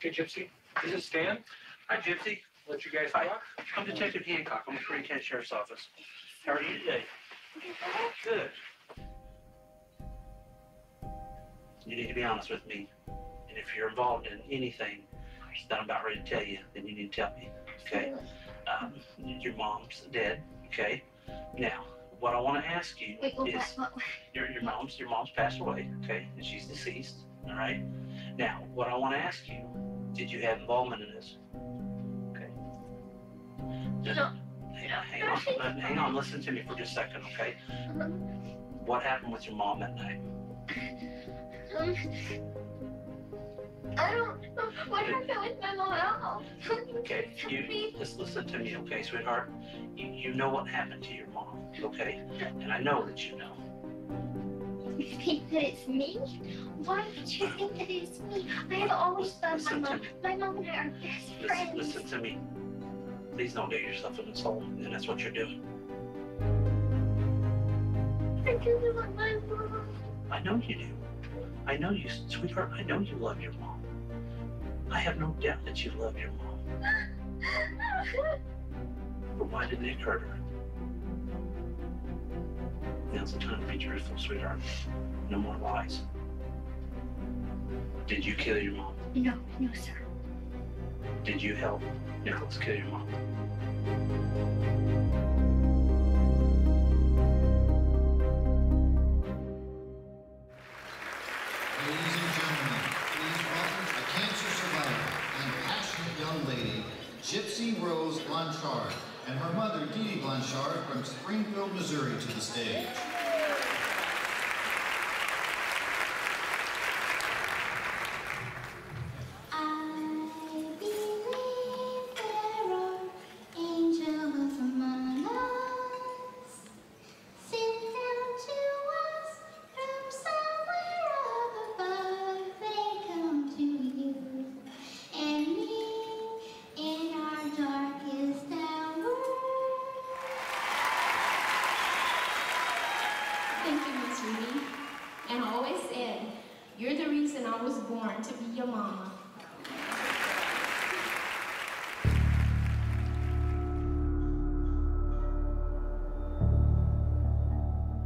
Okay, Gypsy, this is Stan. Hi, Gypsy. Let you guys Hi. talk. I'm Detective Hancock. I'm with County Sheriff's Office. How are you today? Good. You need to be honest with me. And if you're involved in anything that I'm about ready to tell you, then you need to tell me, okay? Your mom's dead, okay? Now, what I want to ask you is, your mom's passed away, okay? And she's deceased, all right? Now, what I want to ask you, did you have involvement in this? Okay. No. Hang on, listen to me for just a second, okay? What happened with your mom that night? I don't know what happened with my mom at all. Okay, just listen to me, okay, sweetheart? You know what happened to your mom, okay? And I know that you know. You think that it's me? Why would you think that it's me? I have always loved my mom. My mom and I are best friends. Listen to me. Please don't get yourself in this hole, and that's what you're doing. I really love my mom. I know you do. I know you, sweetheart, I know you love your mom. I have no doubt that you love your mom. But why did they hurt her? Now's the time to be truthful, sweetheart. No more lies. Did you kill your mom? No, sir. Did you help Nicholas kill your mom? Ladies and gentlemen, please welcome a cancer survivor and passionate young lady, Gypsy Rose Blancharde, and her mother, Dee Blancharde, from Springfield, Missouri, to the stage. Thank you, Miss Ruby. And I always said, you're the reason I was born to be your mama.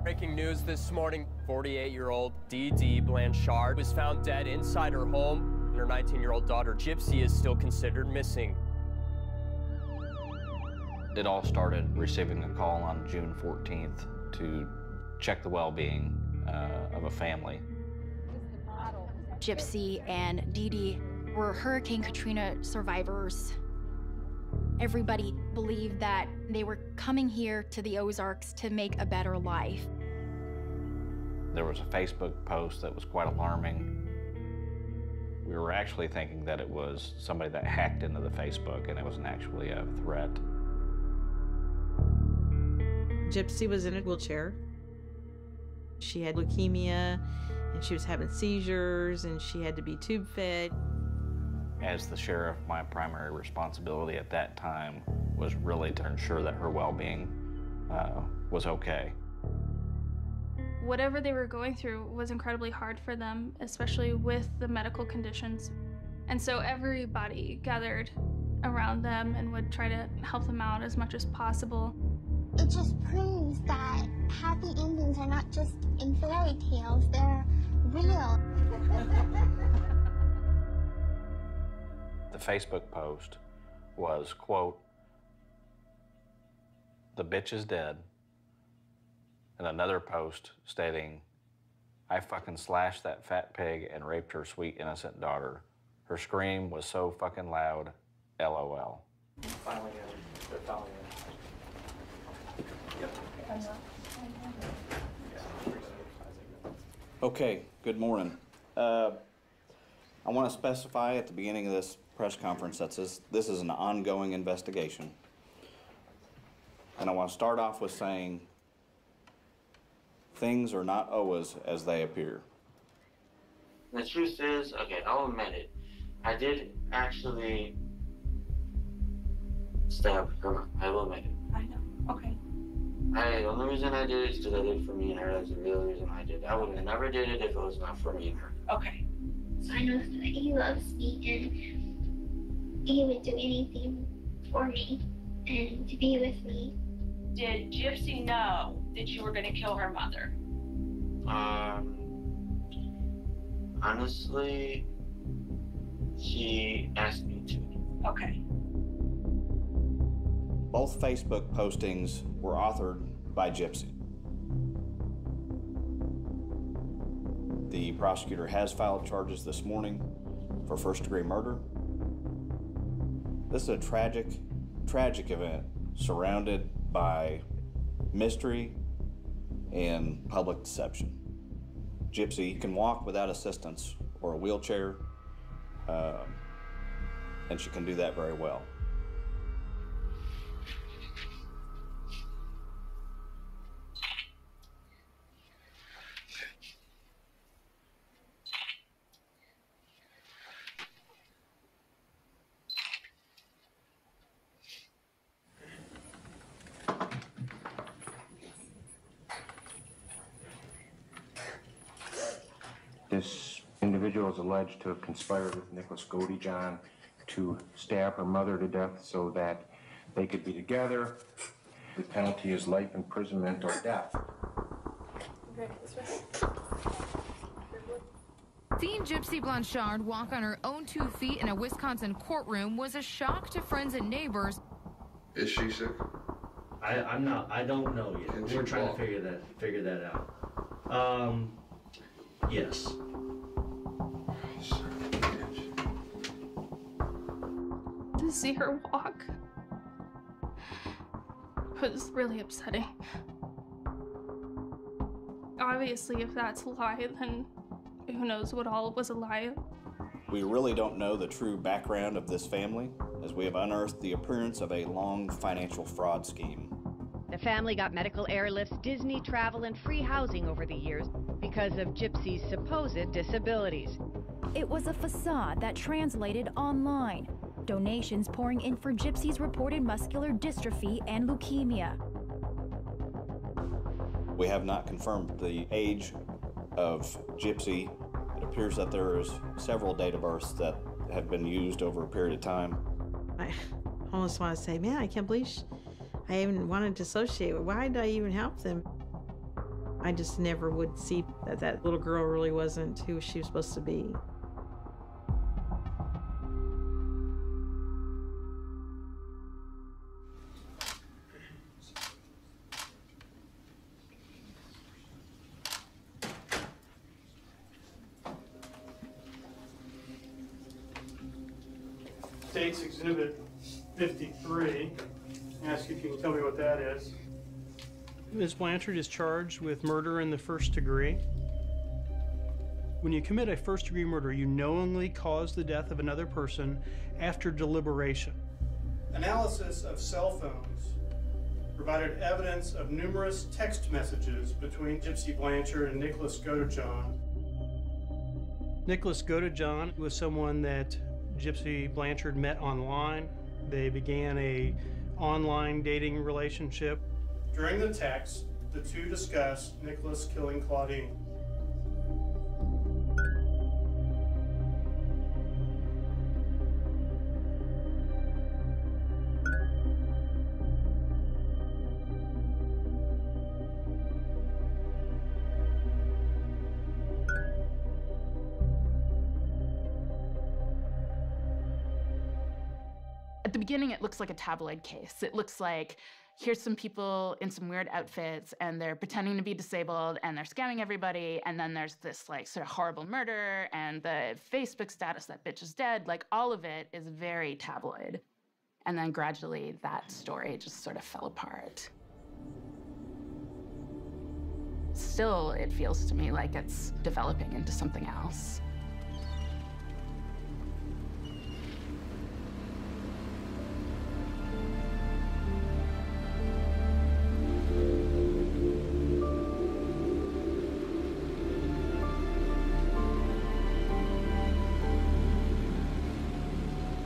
Breaking news this morning, 48-year-old Dee Blancharde was found dead inside her home, and her 19-year-old daughter Gypsy is still considered missing. It all started receiving a call on June 14th to check the well-being of a family. Gypsy and Dee were Hurricane Katrina survivors. Everybody believed that they were coming here to the Ozarks to make a better life. There was a Facebook post that was quite alarming. We were actually thinking that it was somebody that hacked into the Facebook, and it wasn't actually a threat. Gypsy was in a wheelchair. She had leukemia, and she was having seizures, and she had to be tube fed. As the sheriff, my primary responsibility at that time was really to ensure that her well-being was okay. Whatever they were going through was incredibly hard for them, especially with the medical conditions. And so everybody gathered around them and would try to help them out as much as possible. It just proves that happy endings are not just in fairy tales, they're real. The Facebook post was, quote, "The bitch is dead," and another post stating, "I fucking slashed that fat pig and raped her sweet innocent daughter. Her scream was so fucking loud, LOL." Finally, they're finally in. Okay, good morning. I want to specify at the beginning of this press conference that this is an ongoing investigation. And I want to start off with saying things are not always as they appear. The truth is, okay, I'll admit it. I did actually stab her. I will admit it. I know. Okay. The only reason I did it is because I did it for me and her. That's the real reason I did it. I would have never did it if it was not for me and her. Okay. So I know that he loves me, he would do anything for me and to be with me. Did Gypsy know that you were going to kill her mother? Honestly, she asked me to. Okay. Both Facebook postings were authored by Gypsy. The prosecutor has filed charges this morning for first-degree murder. This is a tragic event surrounded by mystery and public deception. Gypsy can walk without assistance or a wheelchair, and she can do that very well. This individual is alleged to have conspired with Nicholas Godejohn to stab her mother to death so that they could be together. The penalty is life imprisonment or death. Seeing Gypsy Blancharde walk on her own 2 feet in a Wisconsin courtroom was a shock to friends and neighbors. Is she sick? I'm not. I don't know yet. Can We're she trying walk? to figure that out. Yes. To see her walk was really upsetting. Obviously, if that's a lie, then who knows what all was a lie. We really don't know the true background of this family, as we have unearthed the appearance of a long financial fraud scheme. The family got medical airlifts, Disney travel, and free housing over the years because of Gypsy's supposed disabilities. It was a facade that translated online. Donations pouring in for Gypsy's reported muscular dystrophy and leukemia. We have not confirmed the age of Gypsy. It appears that there is several date of births that have been used over a period of time. I almost want to say, man, I can't believe I even wanted to associate with. Why did I even help them? I just never would see that that little girl really wasn't who she was supposed to be. State's Exhibit 53. Ask if you can tell me what that is. Ms. Blancharde is charged with murder in the first degree. When you commit a first-degree murder, you knowingly cause the death of another person after deliberation. Analysis of cell phones provided evidence of numerous text messages between Gypsy Blancharde and Nicholas Godejohn. Nicholas Godejohn was someone that Gypsy Blancharde met online. They began a online dating relationship. During the text, the two discussed Nicholas killing Claudine. At the beginning, it looks like a tabloid case. It looks like here's some people in some weird outfits and they're pretending to be disabled and they're scamming everybody. And then there's this like sort of horrible murder and the Facebook status that bitch is dead. Like all of it is very tabloid. And then gradually that story just sort of fell apart. Still, it feels to me like it's developing into something else.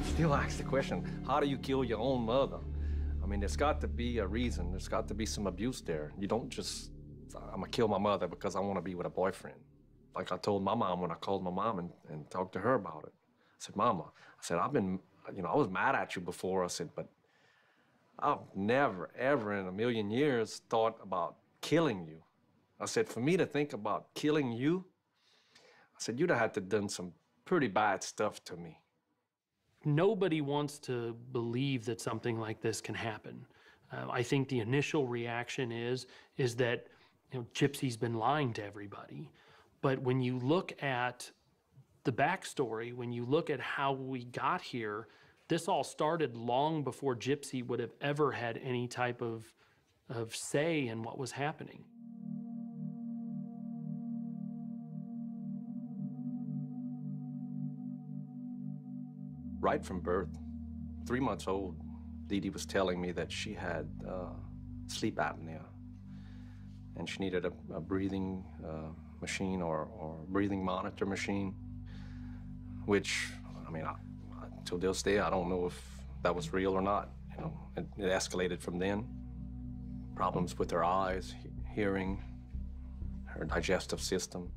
Still ask the question, how do you kill your own mother? I mean, there's got to be a reason. There's got to be some abuse there. You don't just, I'm gonna kill my mother because I want to be with a boyfriend. Like I told my mom when I called my mom and talked to her about it. I said, Mama, I said, I've been I was mad at you before. I said, but I've never, ever in a million years thought about killing you. I said, for me to think about killing you, I said, you'd have had to done some pretty bad stuff to me. Nobody wants to believe that something like this can happen. I think the initial reaction is that Gypsy's been lying to everybody. But when you look at the backstory, when you look at how we got here, this all started long before Gypsy would have ever had any type of say in what was happening. Right from birth, 3 months old, Dee Dee was telling me that she had sleep apnea, and she needed a breathing machine or breathing monitor machine, which, I mean, till this day, I don't know if that was real or not. It escalated from then. Problems with her eyes, hearing, her digestive system.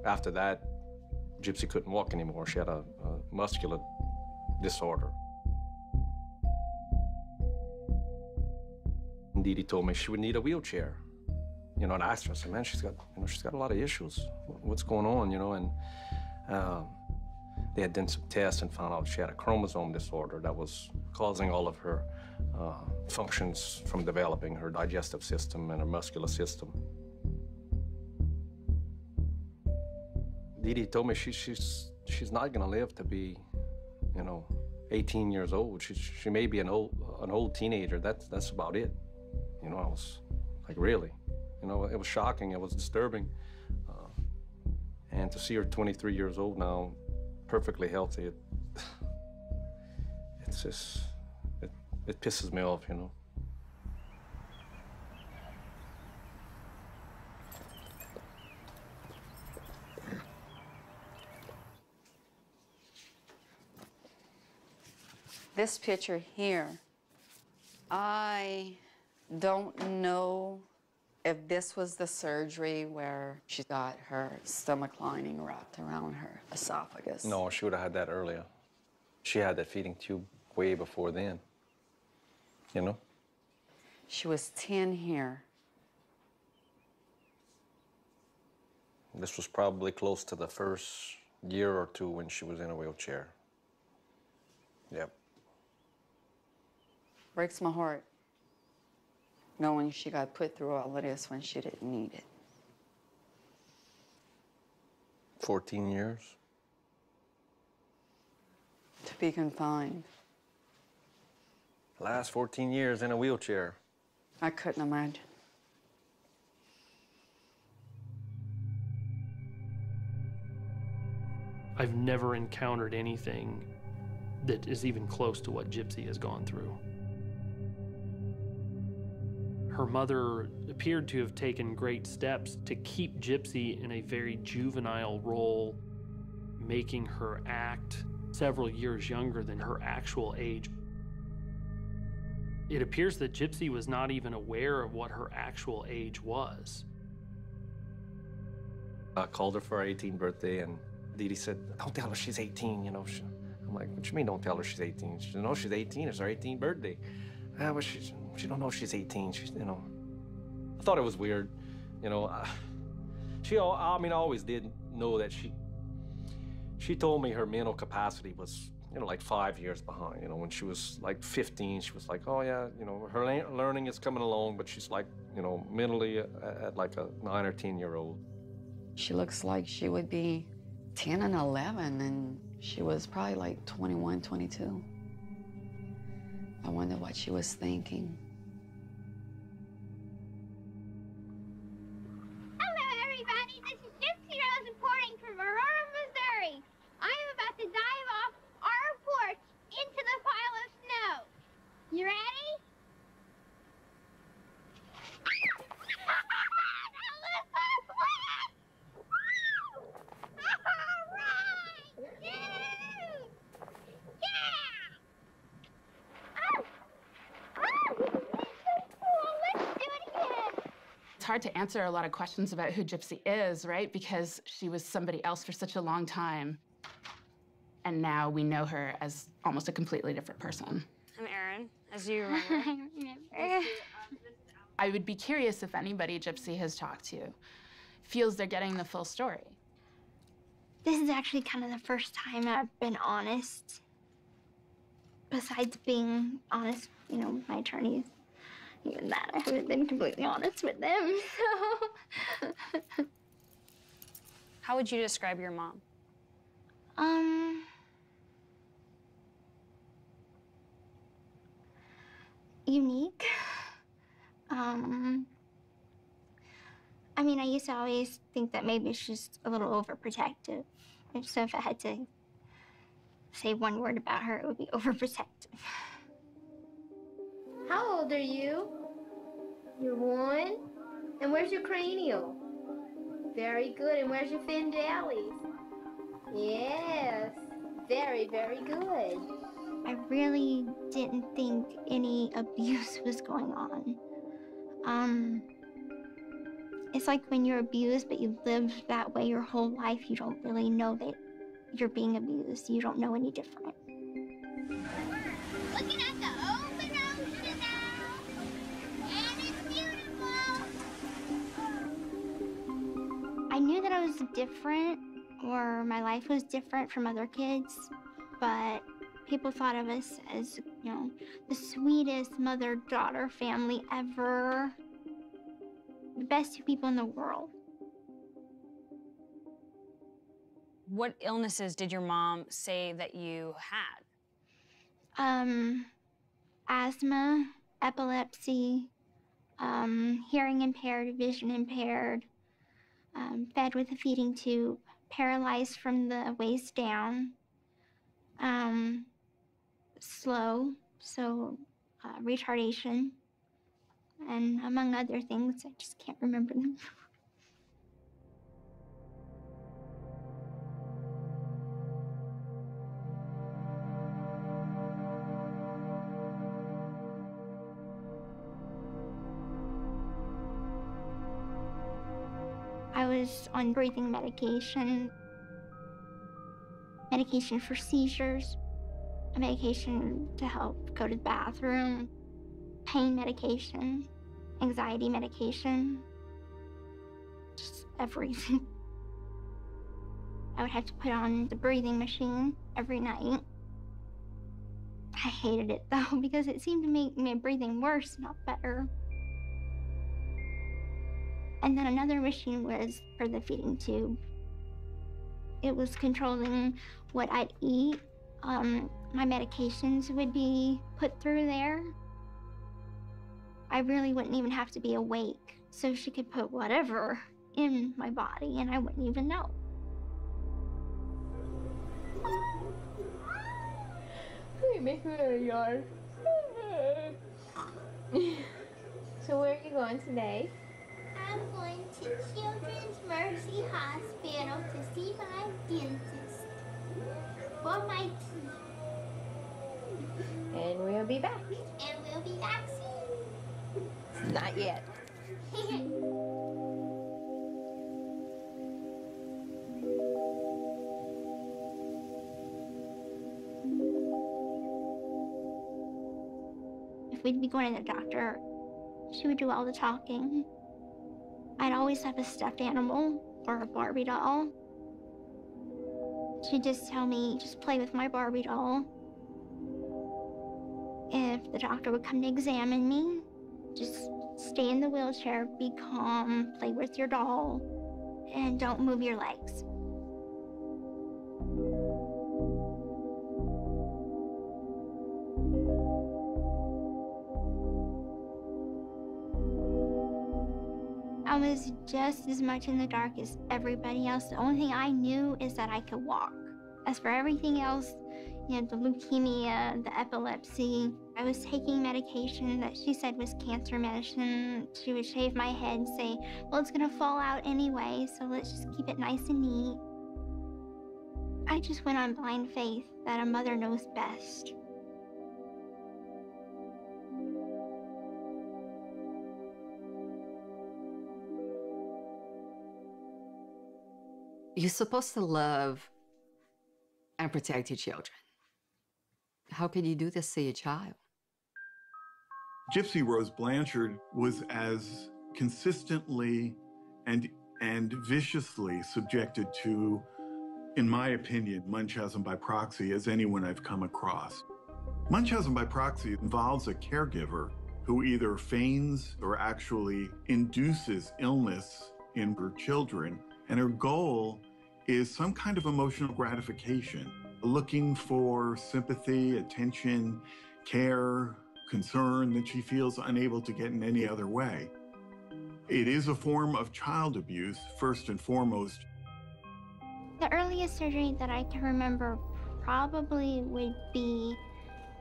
After that, Gypsy couldn't walk anymore. She had a muscular disorder. And Dee Dee told me she would need a wheelchair. And I asked her, I said, man, she's got a lot of issues. What's going on, And they had done some tests and found out she had a chromosome disorder that was causing all of her functions from developing, her digestive system and her muscular system. Dee Dee told me she's not gonna live to be, 18 years old. She may be an old teenager. That's about it. I was like, really? It was shocking. It was disturbing. And to see her 23 years old now, perfectly healthy, it's just, it pisses me off, This picture here, I don't know if this was the surgery where she got her stomach lining wrapped around her esophagus. No, she would have had that earlier. She had that feeding tube way before then, She was 10 here. This was probably close to the first year or two when she was in a wheelchair. Yep. Breaks my heart knowing she got put through all of this when she didn't need it. 14 years. To be confined. Last 14 years in a wheelchair. I couldn't imagine. I've never encountered anything that is even close to what Gypsy has gone through. Her mother appeared to have taken great steps to keep Gypsy in a very juvenile role, making her act several years younger than her actual age. It appears that Gypsy was not even aware of what her actual age was. I called her for her 18th birthday, and Dee Dee said, don't tell her she's 18, I'm like, what you mean don't tell her she's 18? She said, no, she's 18, it's her 18th birthday. But she don't know she's 18, I thought it was weird, She, I always did know that she told me her mental capacity was, like 5 years behind. When she was like 15, she was like, oh yeah, her learning is coming along, but she's like, mentally at like a 9 or 10-year-old. She looks like she would be 10 and 11, and she was probably like 21, 22. I wonder what she was thinking. Hello, everybody. This is Gypsy Rose reporting from Aurora, Missouri. I am about to dive off our porch into the pile of snow. You ready? It's hard to answer a lot of questions about who Gypsy is, right? Because she was somebody else for such a long time. And now we know her as almost a completely different person. I'm Erin, as you remember. I would be curious if anybody Gypsy has talked to feels they're getting the full story. This is actually kind of the first time I've been honest. Besides being honest, you know, with my attorneys. Even that, I haven't been completely honest with them, so. How would you describe your mom? Unique. I mean, I used to always think that maybe she's a little overprotective. So if I had to say one word about her, it would be overprotective. How old are you? You're 1? And where's your cranial? Very good. And where's your findalis? Yes. Very, very good. I really didn't think any abuse was going on. It's like when you're abused, but you've lived that way your whole life, you don't really know that you're being abused. You don't know any different. Looking at the open ocean now, and it's beautiful. I knew that I was different, or my life was different from other kids, but people thought of us as, you know, the sweetest mother-daughter family ever. The best 2 people in the world. What illnesses did your mom say that you had? Asthma, epilepsy, hearing impaired, vision impaired, fed with a feeding tube, paralyzed from the waist down, slow, so retardation, and among other things, I just can't remember them. I was on breathing medication, medication for seizures, a medication to help go to the bathroom, pain medication, anxiety medication, just everything. I would have to put on the breathing machine every night. I hated it though, because it seemed to make my breathing worse, not better. And then another machine was for the feeding tube. It was controlling what I'd eat. My medications would be put through there. I really wouldn't even have to be awake, so she could put whatever in my body and I wouldn't even know. Make me a yard. So where are you going today? I'm going to Children's Mercy Hospital to see my dentist for my teeth. And we'll be back. And we'll be back soon. Not yet. If we'd be going to the doctor, she would do all the talking. I'd always have a stuffed animal or a Barbie doll. She'd just tell me, just play with my Barbie doll. If the doctor would come to examine me, just stay in the wheelchair, be calm, play with your doll, and don't move your legs. I was just as much in the dark as everybody else. The only thing I knew is that I could walk. As for everything else, you know, the leukemia, the epilepsy, I was taking medication that she said was cancer medicine. She would shave my head and say, well, it's gonna fall out anyway, so let's just keep it nice and neat. I just went on blind faith that a mother knows best. You're supposed to love and protect your children. How could you do this to your child? Gypsy Rose Blancharde was as consistently and viciously subjected to, in my opinion, Munchausen by proxy as anyone I've come across. Munchausen by proxy involves a caregiver who either feigns or actually induces illness in her children, and her goal is some kind of emotional gratification, looking for sympathy, attention, care, concern that she feels unable to get in any other way. It is a form of child abuse, first and foremost. The earliest surgery that I can remember probably would be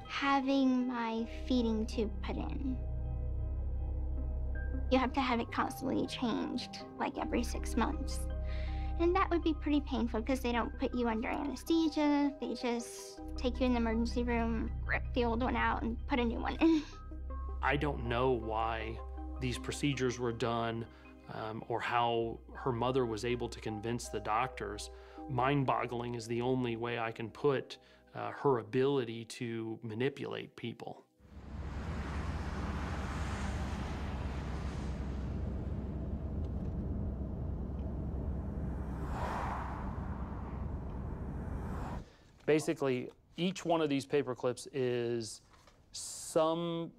having my feeding tube put in. You have to have it constantly changed, like every 6 months. And that would be pretty painful because they don't put you under anesthesia. They just take you in the emergency room, rip the old one out, and put a new one in. I don't know why these procedures were done or how her mother was able to convince the doctors. Mind-boggling is the only way I can put her ability to manipulate people. Basically, each one of these paper clips is some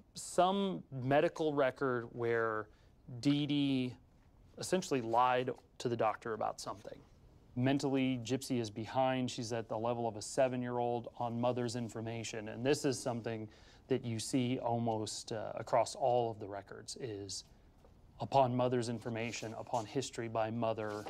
medical record where Dee Dee essentially lied to the doctor about something. Mentally, Gypsy is behind. She's at the level of a 7-year-old on mother's information. And this is something that you see almost across all of the records is upon mother's information, upon history by mother.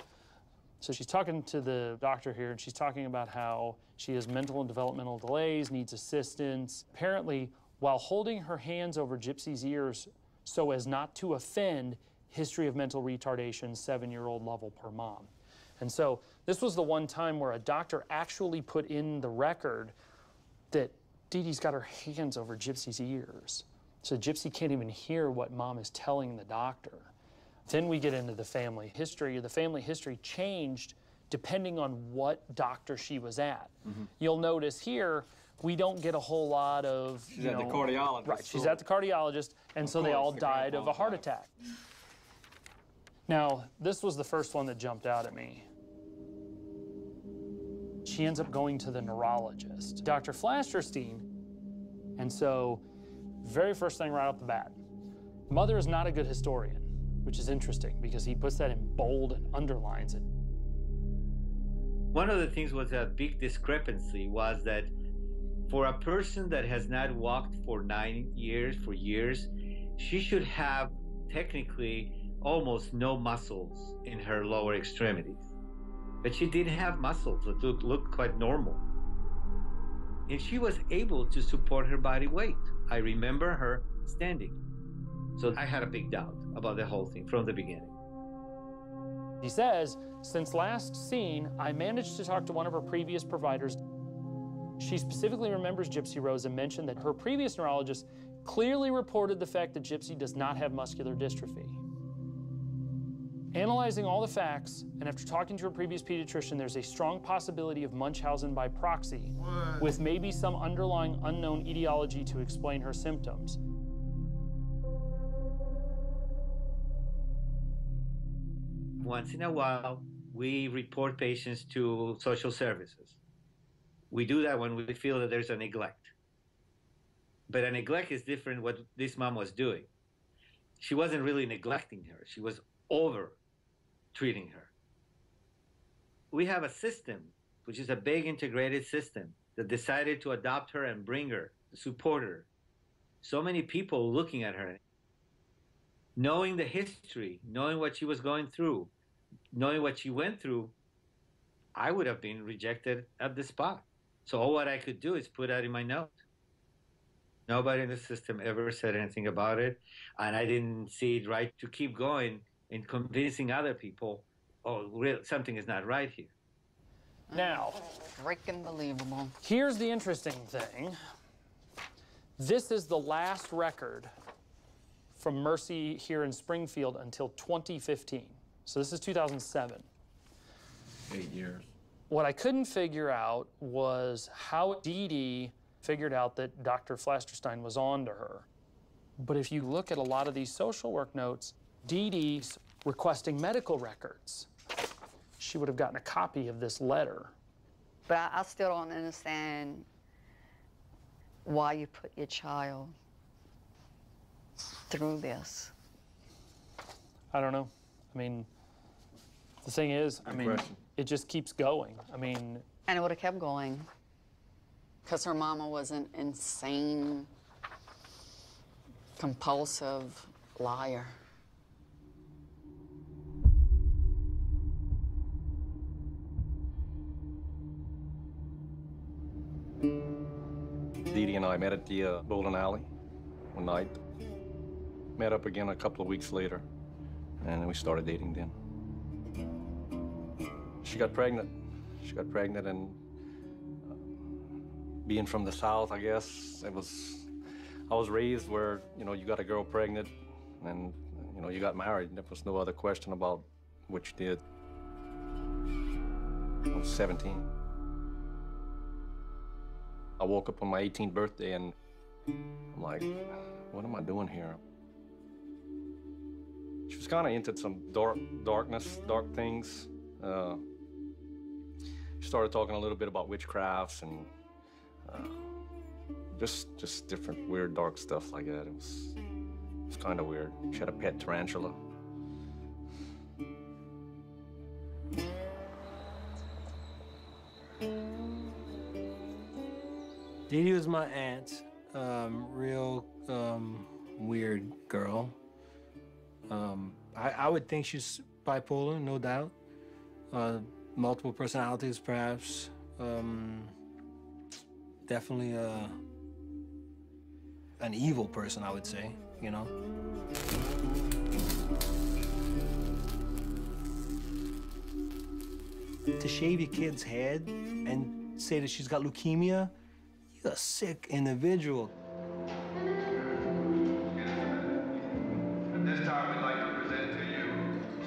So she's talking to the doctor here, and she's talking about how she has mental and developmental delays, needs assistance. Apparently, while holding her hands over Gypsy's ears so as not to offend, history of mental retardation, 7-year-old level per mom. And so this was the one time where a doctor actually put in the record that Dee Dee's got her hands over Gypsy's ears. So Gypsy can't even hear what mom is telling the doctor. Then we get into the family history. The family history changed depending on what doctor she was at. Mm-hmm. You'll notice here, we don't get a whole lot of, She's at the cardiologist. Right, she's at the cardiologist, and so they all died of a heart attack. Now, this was the first one that jumped out at me. She ends up going to the neurologist, Dr. Flasterstein. And so, very first thing right off the bat, mother is not a good historian, which is interesting because he puts that in bold and underlines it. One of the things was a big discrepancy was that for a person that has not walked for 9 years, for years, she should have technically almost no muscles in her lower extremities. But she didn't have muscles that looked quite normal. And she was able to support her body weight. I remember her standing. So I had a big doubt about the whole thing from the beginning. He says, since last seen, I managed to talk to one of her previous providers. She specifically remembers Gypsy Rose and mentioned that her previous neurologist clearly reported the fact that Gypsy does not have muscular dystrophy. Analyzing all the facts, and after talking to her previous pediatrician, there's a strong possibility of Munchausen by proxy, with maybe some underlying unknown etiology to explain her symptoms. Once in a while, we report patients to social services. We do that when we feel that there's a neglect. But a neglect is different what this mom was doing. She wasn't really neglecting her. She was over-treating her. We have a system, which is a big integrated system, that decided to adopt her and bring her, support her. So many people looking at her, knowing the history, knowing what she was going through, knowing what she went through, I would have been rejected at the spot. So all what I could do is put that in my note. Nobody in the system ever said anything about it, and I didn't see it right to keep going and convincing other people, oh, something is not right here. Now, freaking believable. Here's the interesting thing. This is the last record from Mercy here in Springfield until 2015. So this is 2007. 8 years. What I couldn't figure out was how Dee Dee figured out that Dr. Flasterstein was on to her. But if you look at a lot of these social work notes, Dee Dee's requesting medical records. She would have gotten a copy of this letter. But I still don't understand why you put your child through this. I don't know. I mean, the thing is, it just keeps going. I mean... And it would have kept going because her mama was an insane, compulsive liar. Dee Dee and I met at the bowling alley one night. Met up again a couple of weeks later, and then we started dating then. She got pregnant. She got pregnant, and being from the South, I guess, I was raised where, you know, you got a girl pregnant and, you know, you got married. There was no other question about what you did. I was 17. I woke up on my 18th birthday and I'm like, what am I doing here? She was kind of into some dark things. She started talking a little bit about witchcrafts and just different weird dark stuff like that. It was kind of weird. She had a pet tarantula. Dee Dee was my aunt, real weird girl. I would think she's bipolar, no doubt. Multiple personalities, perhaps. Definitely an evil person, I would say, you know? To shave your kid's head and say that she's got leukemia, you're a sick individual. At this time, we'd like to present to you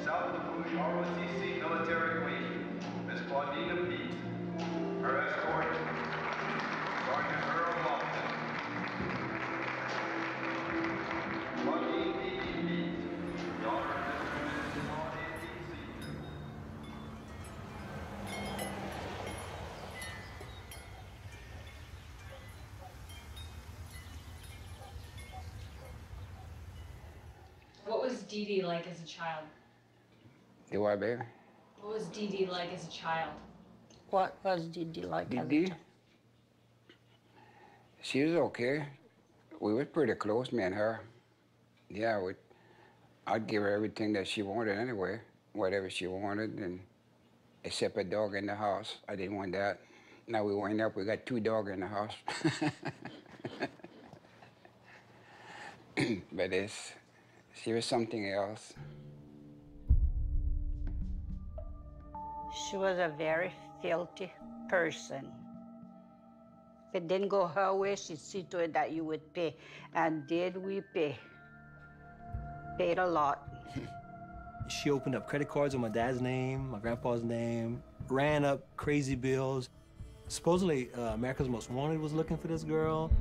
South Lafourche ROTC Military Queen, Miss Claudina Pete. Her escort, Sergeant Earl Lofton. Claudine Pete, daughter of Mr. and Mrs. Claudine Pete Sr. What was Dee Dee like as a child? Do what, baby? What was Dee Dee like as a child? What was Dee Dee like? Dee Dee? She was okay. We were pretty close, me and her. Yeah, I'd give her everything that she wanted anyway, whatever she wanted, and except a dog in the house. I didn't want that. Now we wind up, we got 2 dogs in the house. But she was something else. She was a very filthy person. If it didn't go her way, she'd see to it that you would pay. And did we pay? Paid a lot. She opened up credit cards with my dad's name, my grandpa's name, ran up crazy bills. Supposedly, America's Most Wanted was looking for this girl.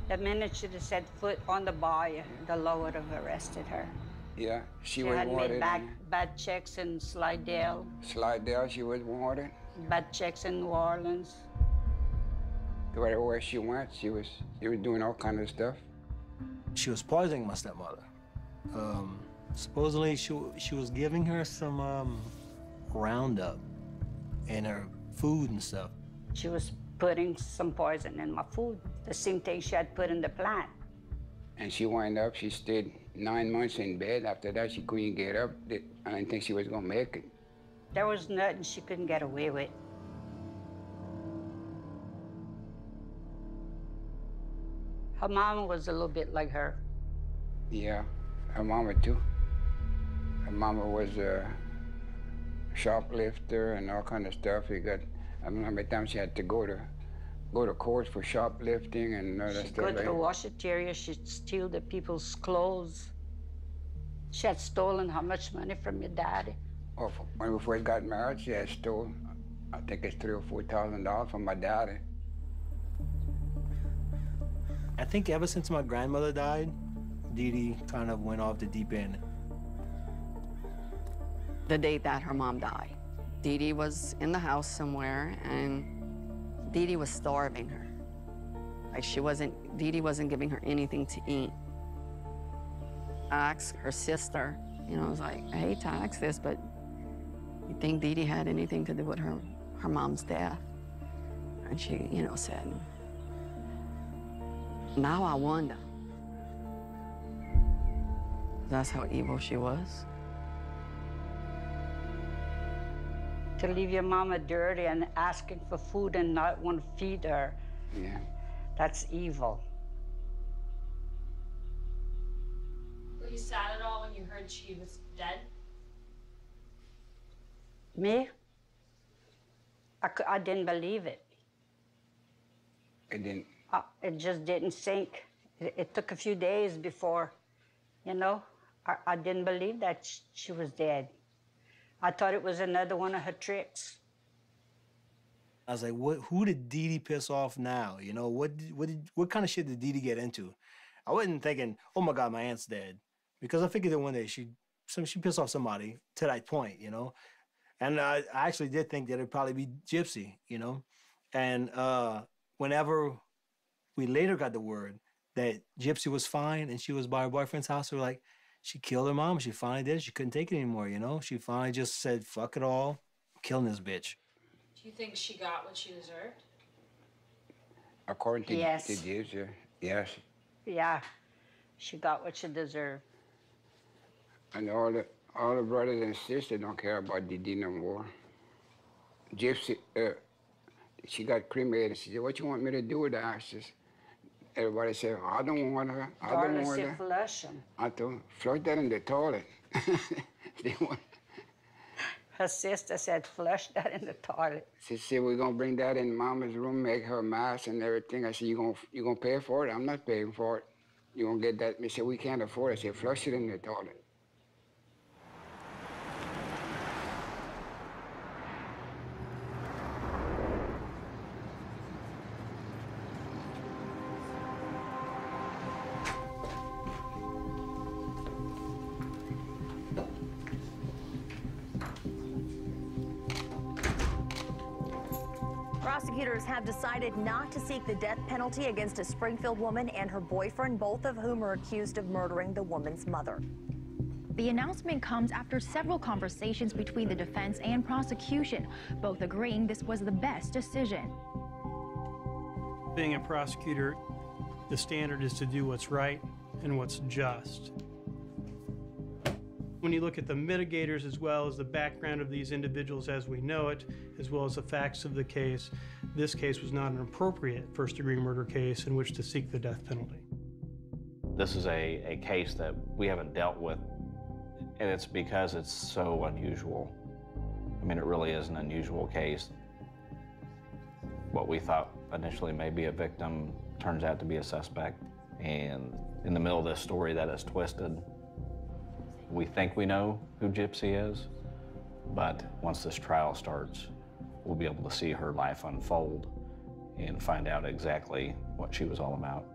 The minute she'd have set foot on the bar, the law would have arrested her. Yeah, she She was had wanted. made bad checks in Slidell, Slidell, she was wanted. bad checks in New Orleans. Wherever she went, she was doing all kind of stuff. She was poisoning my stepmother. Supposedly, she was giving her some Roundup in her food and stuff. She was putting some poison in my food, the same thing she had put in the plant. And she wound up, she stayed 9 months in bed. After that, she couldn't get up. I didn't think she was gonna make it. There was nothing she couldn't get away with. Her mama was a little bit like her. Yeah, her mama too. Her mama was a shoplifter and all kind of stuff. I don't know how many times she had to go to court for shoplifting and all that She'd stuff. go to the washateria, she'd steal the people's clothes. She had stolen how much money from your daddy? Oh, when we first got married, she had stole I think it's $3,000 or $4,000 from my daddy. I think ever since my grandmother died, Dee Dee kind of went off the deep end. The day that her mom died, Dee Dee was in the house somewhere, and Dee Dee was starving her. Like Dee Dee wasn't giving her anything to eat. I asked her sister, you know, I was like, I hate to ask this, but you think Dee Dee had anything to do with her mom's death? And she, you know, said, now I wonder. That's how evil she was. To leave your mama dirty and asking for food and not want to feed her. Yeah. That's evil. Were you sad at all when you heard she was dead? Me? I didn't believe it. It didn't? It just didn't sink. It took a few days before, you know, I didn't believe that she was dead. I thought it was another one of her tricks. I was like, who did Dee Dee piss off now? You know, what kind of shit did Dee Dee get into? I wasn't thinking, oh my God, my aunt's dead. Because I figured that one day she pissed off somebody to that point, you know? And I actually did think that it'd probably be Gypsy, you know? And whenever we later got the word that Gypsy was fine and she was by her boyfriend's house, we were like, she killed her mom. She finally did it. She couldn't take it anymore, you know? She finally just said, fuck it all. I'm killing this bitch. Do you think she got what she deserved? According to Yes. Gypsy, yes. Yeah, she got what she deserved. And all the brothers and sisters don't care about Dee Dee no more. Gypsy, she got cremated. She said, what you want me to do with the ashes? Everybody said, I don't want her. I don't want her. Flush them. I told her, flush that in the toilet. Her sister said, flush that in the toilet. She said, we're gonna bring that in Mama's room, make her a mask and everything. I said, you gonna pay for it? I'm not paying for it. You gonna get that? They said, we can't afford it. I said, flush it in the toilet. Prosecutors have decided not to seek the death penalty against a Springfield woman and her boyfriend, both of whom are accused of murdering the woman's mother. The announcement comes after several conversations between the defense and prosecution, both agreeing this was the best decision. Being a prosecutor, the standard is to do what's right and what's just. When you look at the mitigators as well as the background of these individuals as we know it, as well as the facts of the case, this case was not an appropriate first-degree murder case in which to seek the death penalty. This is a case that we haven't dealt with, and it's because it's so unusual. I mean, it really is an unusual case. What we thought initially may be a victim turns out to be a suspect, and in the middle of this story that is twisted. We think we know who Gypsy is, but once this trial starts, we'll be able to see her life unfold and find out exactly what she was all about.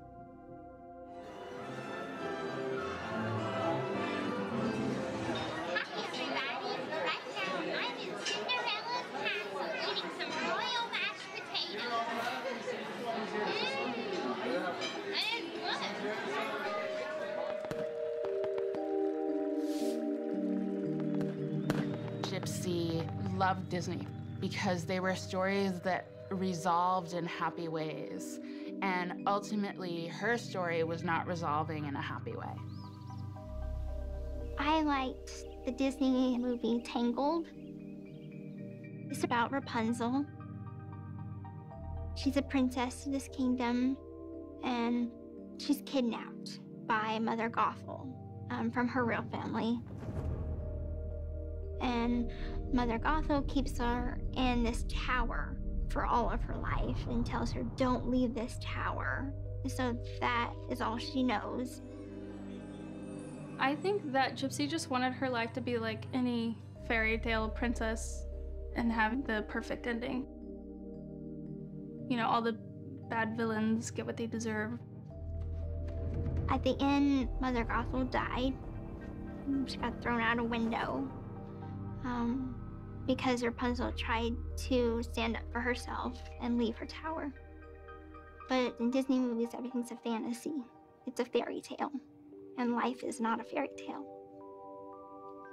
Gypsy loved Disney because they were stories that resolved in happy ways. And ultimately, her story was not resolving in a happy way. I liked the Disney movie Tangled. It's about Rapunzel. She's a princess to this kingdom, and she's kidnapped by Mother Gothel from her real family. And Mother Gothel keeps her in this tower for all of her life and tells her, don't leave this tower. So that is all she knows. I think that Gypsy just wanted her life to be like any fairy tale princess. and have the perfect ending. You know, all the bad villains get what they deserve. At the end, Mother Gothel died. She got thrown out a window because Rapunzel tried to stand up for herself and leave her tower. But in Disney movies, everything's a fantasy. It's a fairy tale, and life is not a fairy tale.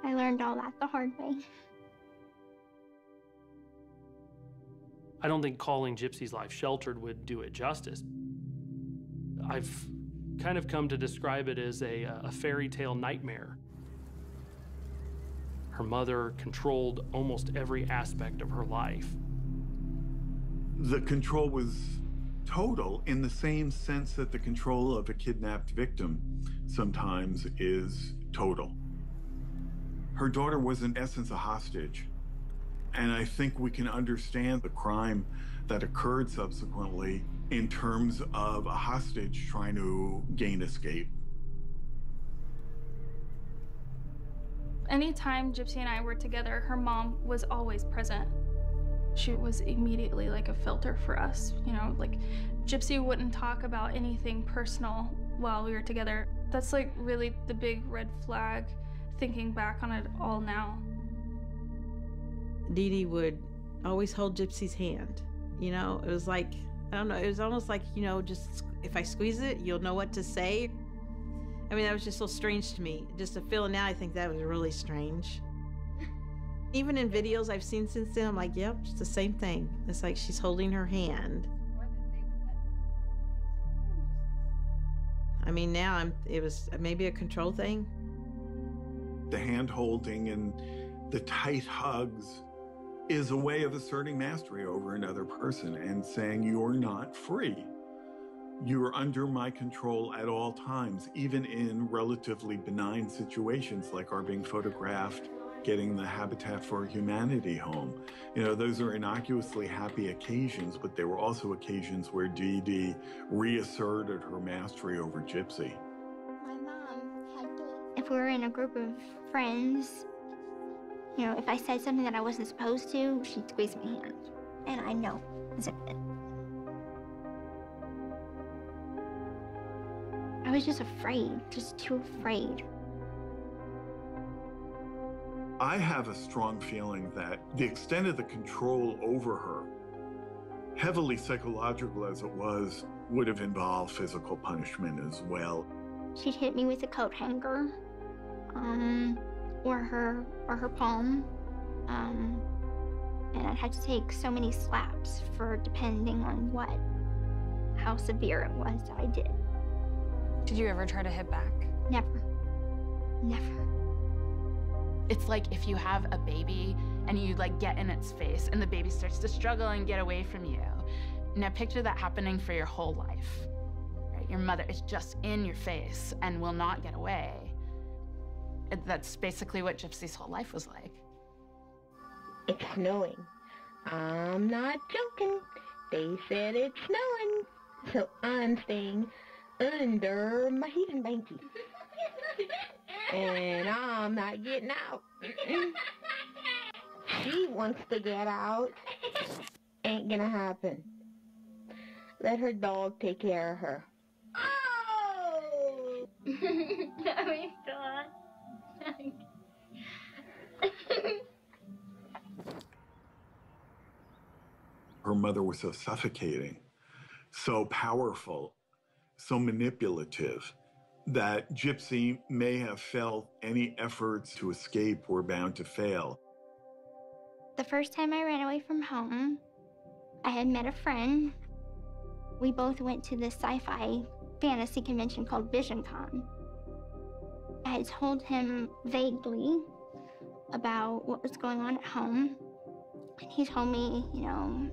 I learned all that the hard way. I don't think calling Gypsy's life sheltered would do it justice. I've kind of come to describe it as a fairy tale nightmare. Her mother controlled almost every aspect of her life. The control was total in the same sense that the control of a kidnapped victim sometimes is total. Her daughter was in essence a hostage. And I think we can understand the crime that occurred subsequently in terms of a hostage trying to gain escape. Anytime Gypsy and I were together, her mom was always present. She was immediately like a filter for us. You know, like Gypsy wouldn't talk about anything personal while we were together. That's like really the big red flag, thinking back on it all now. Dee Dee would always hold Gypsy's hand. You know, it was like, I don't know, it was almost like, you know, just if I squeeze it, you'll know what to say. I mean, that was just so strange to me. Just to feel it now, I think that was really strange. Even in videos I've seen since then, I'm like, yep, it's the same thing. It's like she's holding her hand. I mean, now it was maybe a control thing. The hand holding and the tight hugs is a way of asserting mastery over another person and saying, you're not free. You're under my control at all times, even in relatively benign situations like our being photographed, getting the Habitat for Humanity home. You know, those are innocuously happy occasions, but they were also occasions where Dee Dee reasserted her mastery over Gypsy. My mom had to, if we were in a group of friends, you know, if I said something that I wasn't supposed to, she'd squeeze my hand. And I know, zip it. I was just afraid, just too afraid. I have a strong feeling that the extent of the control over her, heavily psychological as it was, would have involved physical punishment as well. She'd hit me with a coat hanger, or her palm, and I'd have to take so many slaps for depending on how severe it was that I did. Did you ever try to hit back? Never. Never. It's like if you have a baby and you like get in its face and the baby starts to struggle and get away from you. Now picture that happening for your whole life. Right? Your mother is just in your face and will not get away. That's basically what Gypsy's whole life was like. It's snowing. I'm not joking. They said it's snowing. So I'm staying under my heating blanket. And I'm not getting out. She wants to get out. Ain't gonna happen. Let her dog take care of her. Oh! Are we still on? Her mother was so suffocating, so powerful, so manipulative, that Gypsy may have felt any efforts to escape were bound to fail. The first time I ran away from home, I had met a friend. We both went to this sci-fi fantasy convention called VisionCon. I had told him vaguely about what was going on at home. And he told me, you know,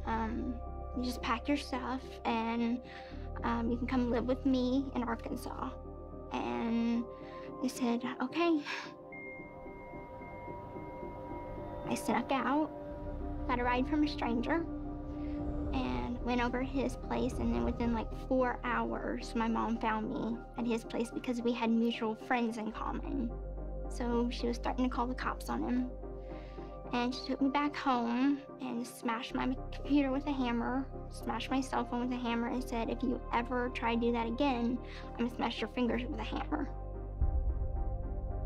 you just pack your stuff and you can come live with me in Arkansas. And I said, okay. I snuck out, got a ride from a stranger, and went over to his place. And then within like 4 hours, my mom found me at his place because we had mutual friends in common. So she was starting to call the cops on him. And she took me back home and smashed my computer with a hammer, smashed my cell phone with a hammer, and said, if you ever try to do that again, I'm gonna smash your fingers with a hammer.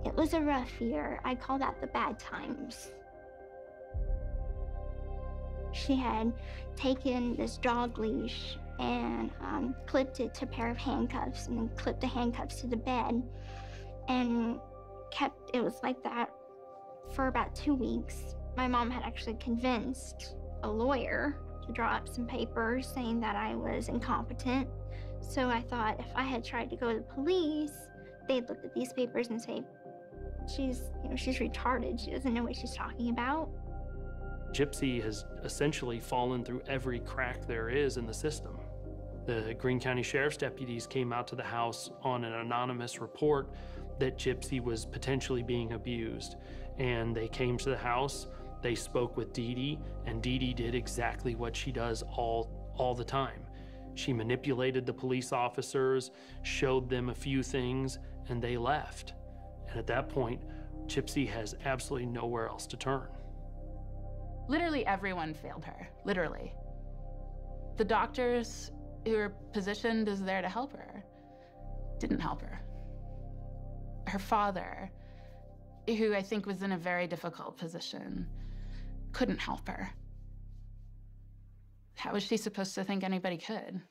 It was a rough year. I call that the bad times. She had taken this dog leash and clipped it to a pair of handcuffs and then clipped the handcuffs to the bed and it was like that for about 2 weeks. My mom had actually convinced a lawyer to draw up some papers saying that I was incompetent. So I thought if I had tried to go to the police, they'd look at these papers and say, she's retarded. She doesn't know what she's talking about. Gypsy has essentially fallen through every crack there is in the system. The Greene County Sheriff's deputies came out to the house on an anonymous report that Gypsy was potentially being abused. And they came to the house, they spoke with Dee Dee, and Dee Dee did exactly what she does all the time. She manipulated the police officers, showed them a few things, and they left. And at that point, Gypsy has absolutely nowhere else to turn. Literally everyone failed her, literally. The doctors who were positioned as there to help her didn't help her. Her father, who I think was in a very difficult position, couldn't help her. How was she supposed to think anybody could?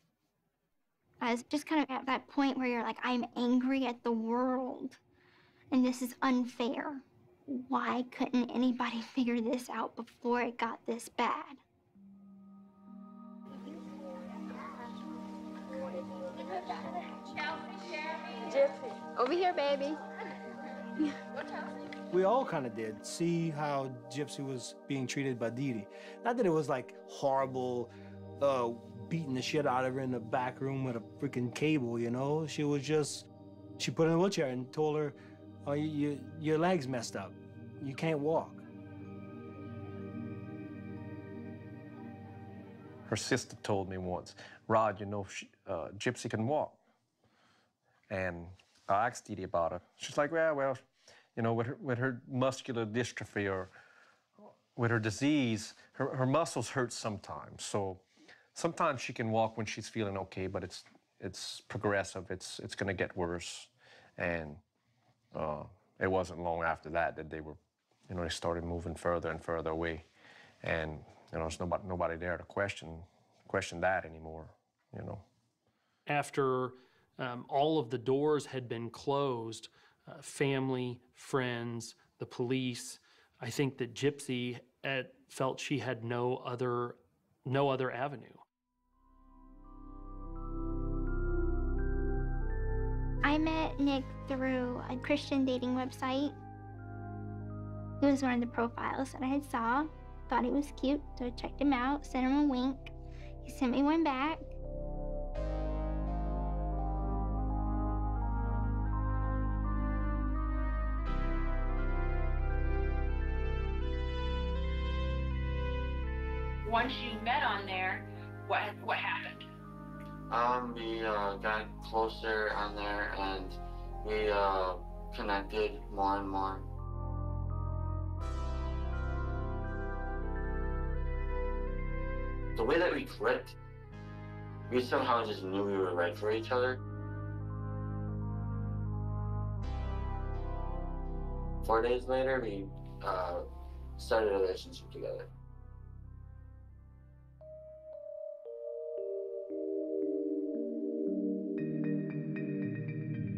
I was just kind of at that point where you're like, I'm angry at the world, and this is unfair. Why couldn't anybody figure this out before it got this bad? Gypsy, over here, baby. We all kind of did see how Gypsy was being treated by Dee Dee. Not that it was like horrible, beating the shit out of her in the back room with a freaking cable, you know? She was just, she put her in a wheelchair and told her, oh, your leg's messed up. You can't walk. Her sister told me once, Rod, you know, Gypsy can walk. And I asked Dee Dee about her. She's like, well, you know, with her muscular dystrophy or with her disease, her muscles hurt sometimes. So sometimes she can walk when she's feeling okay, but it's progressive. It's going to get worse. And it wasn't long after that they were, you know, they started moving further and further away. And, you know, there's nobody there to question that anymore, you know. After all of the doors had been closed, family, friends, the police, I think that Gypsy felt she had no other avenue. I met Nick through a Christian dating website. It was one of the profiles that I had saw. Thought he was cute, so I checked him out, sent him a wink. He sent me one back. Once you met on there, what happened? We got closer on there and we connected more and more. The way that we clicked, we somehow just knew we were right for each other. 4 days later, we started a relationship together.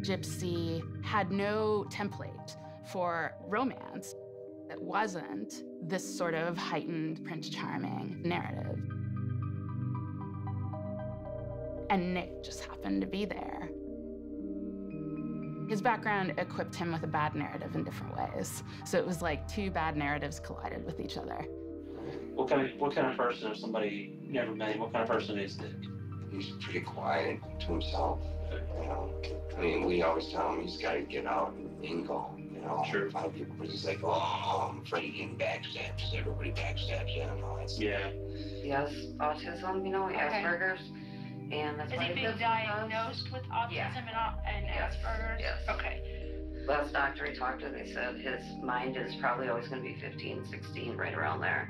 Gypsy had no template for romance. It wasn't this sort of heightened Prince Charming narrative. And Nick just happened to be there. His background equipped him with a bad narrative in different ways. So it was like two bad narratives collided with each other. What kind of person, if somebody never met him, what kind of person is Nick? He's pretty quiet to himself. You know, I mean, we always tell him he's got to get out and mingle. You know, sure. A lot of people were just like, oh, I'm afraid of getting backstabbed because everybody backstabs you and all that stuff. Yeah. He has autism, you know, Asperger's, and that's Is why he being diagnosed with autism and Asperger's? Yes. Okay. Last doctor he talked to, they said his mind is probably always going to be 15, 16, right around there.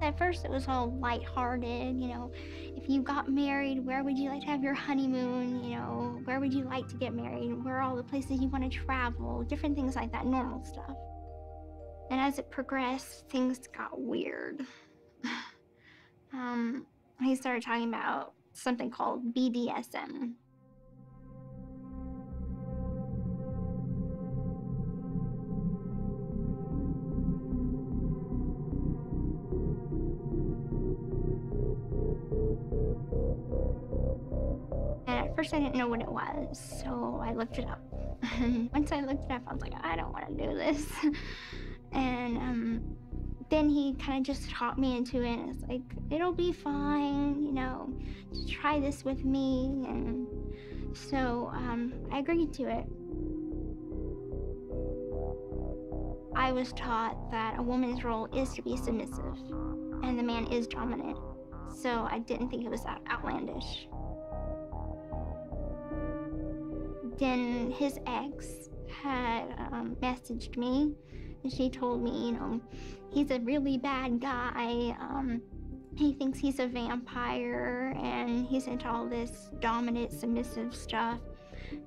At first it was all lighthearted, you know, if you got married, where would you like to have your honeymoon, you know, where would you like to get married, where are all the places you want to travel, different things like that, normal stuff. And as it progressed, things got weird. He started talking about something called BDSM. And at first I didn't know what it was, so I looked it up. And once I looked it up, I was like, I don't want to do this. And then he kind of just taught me into it, and it's like, it'll be fine, you know, just try this with me. And so I agreed to it. I was taught that a woman's role is to be submissive, and the man is dominant. So I didn't think it was that outlandish. Then his ex had messaged me, and she told me, you know, he's a really bad guy. He thinks he's a vampire, and he's into all this dominant, submissive stuff.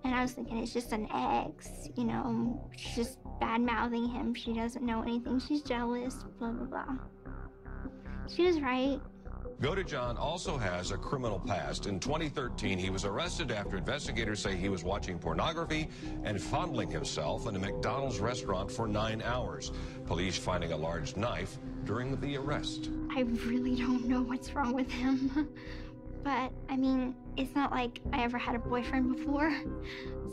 And I was thinking, it's just an ex, you know, she's just bad-mouthing him. She doesn't know anything. She's jealous, blah, blah, blah. She was right. Godejohn also has a criminal past. In 2013, he was arrested after investigators say he was watching pornography and fondling himself in a McDonald's restaurant for 9 hours. Police finding a large knife during the arrest. I really don't know what's wrong with him. But, I mean, it's not like I ever had a boyfriend before.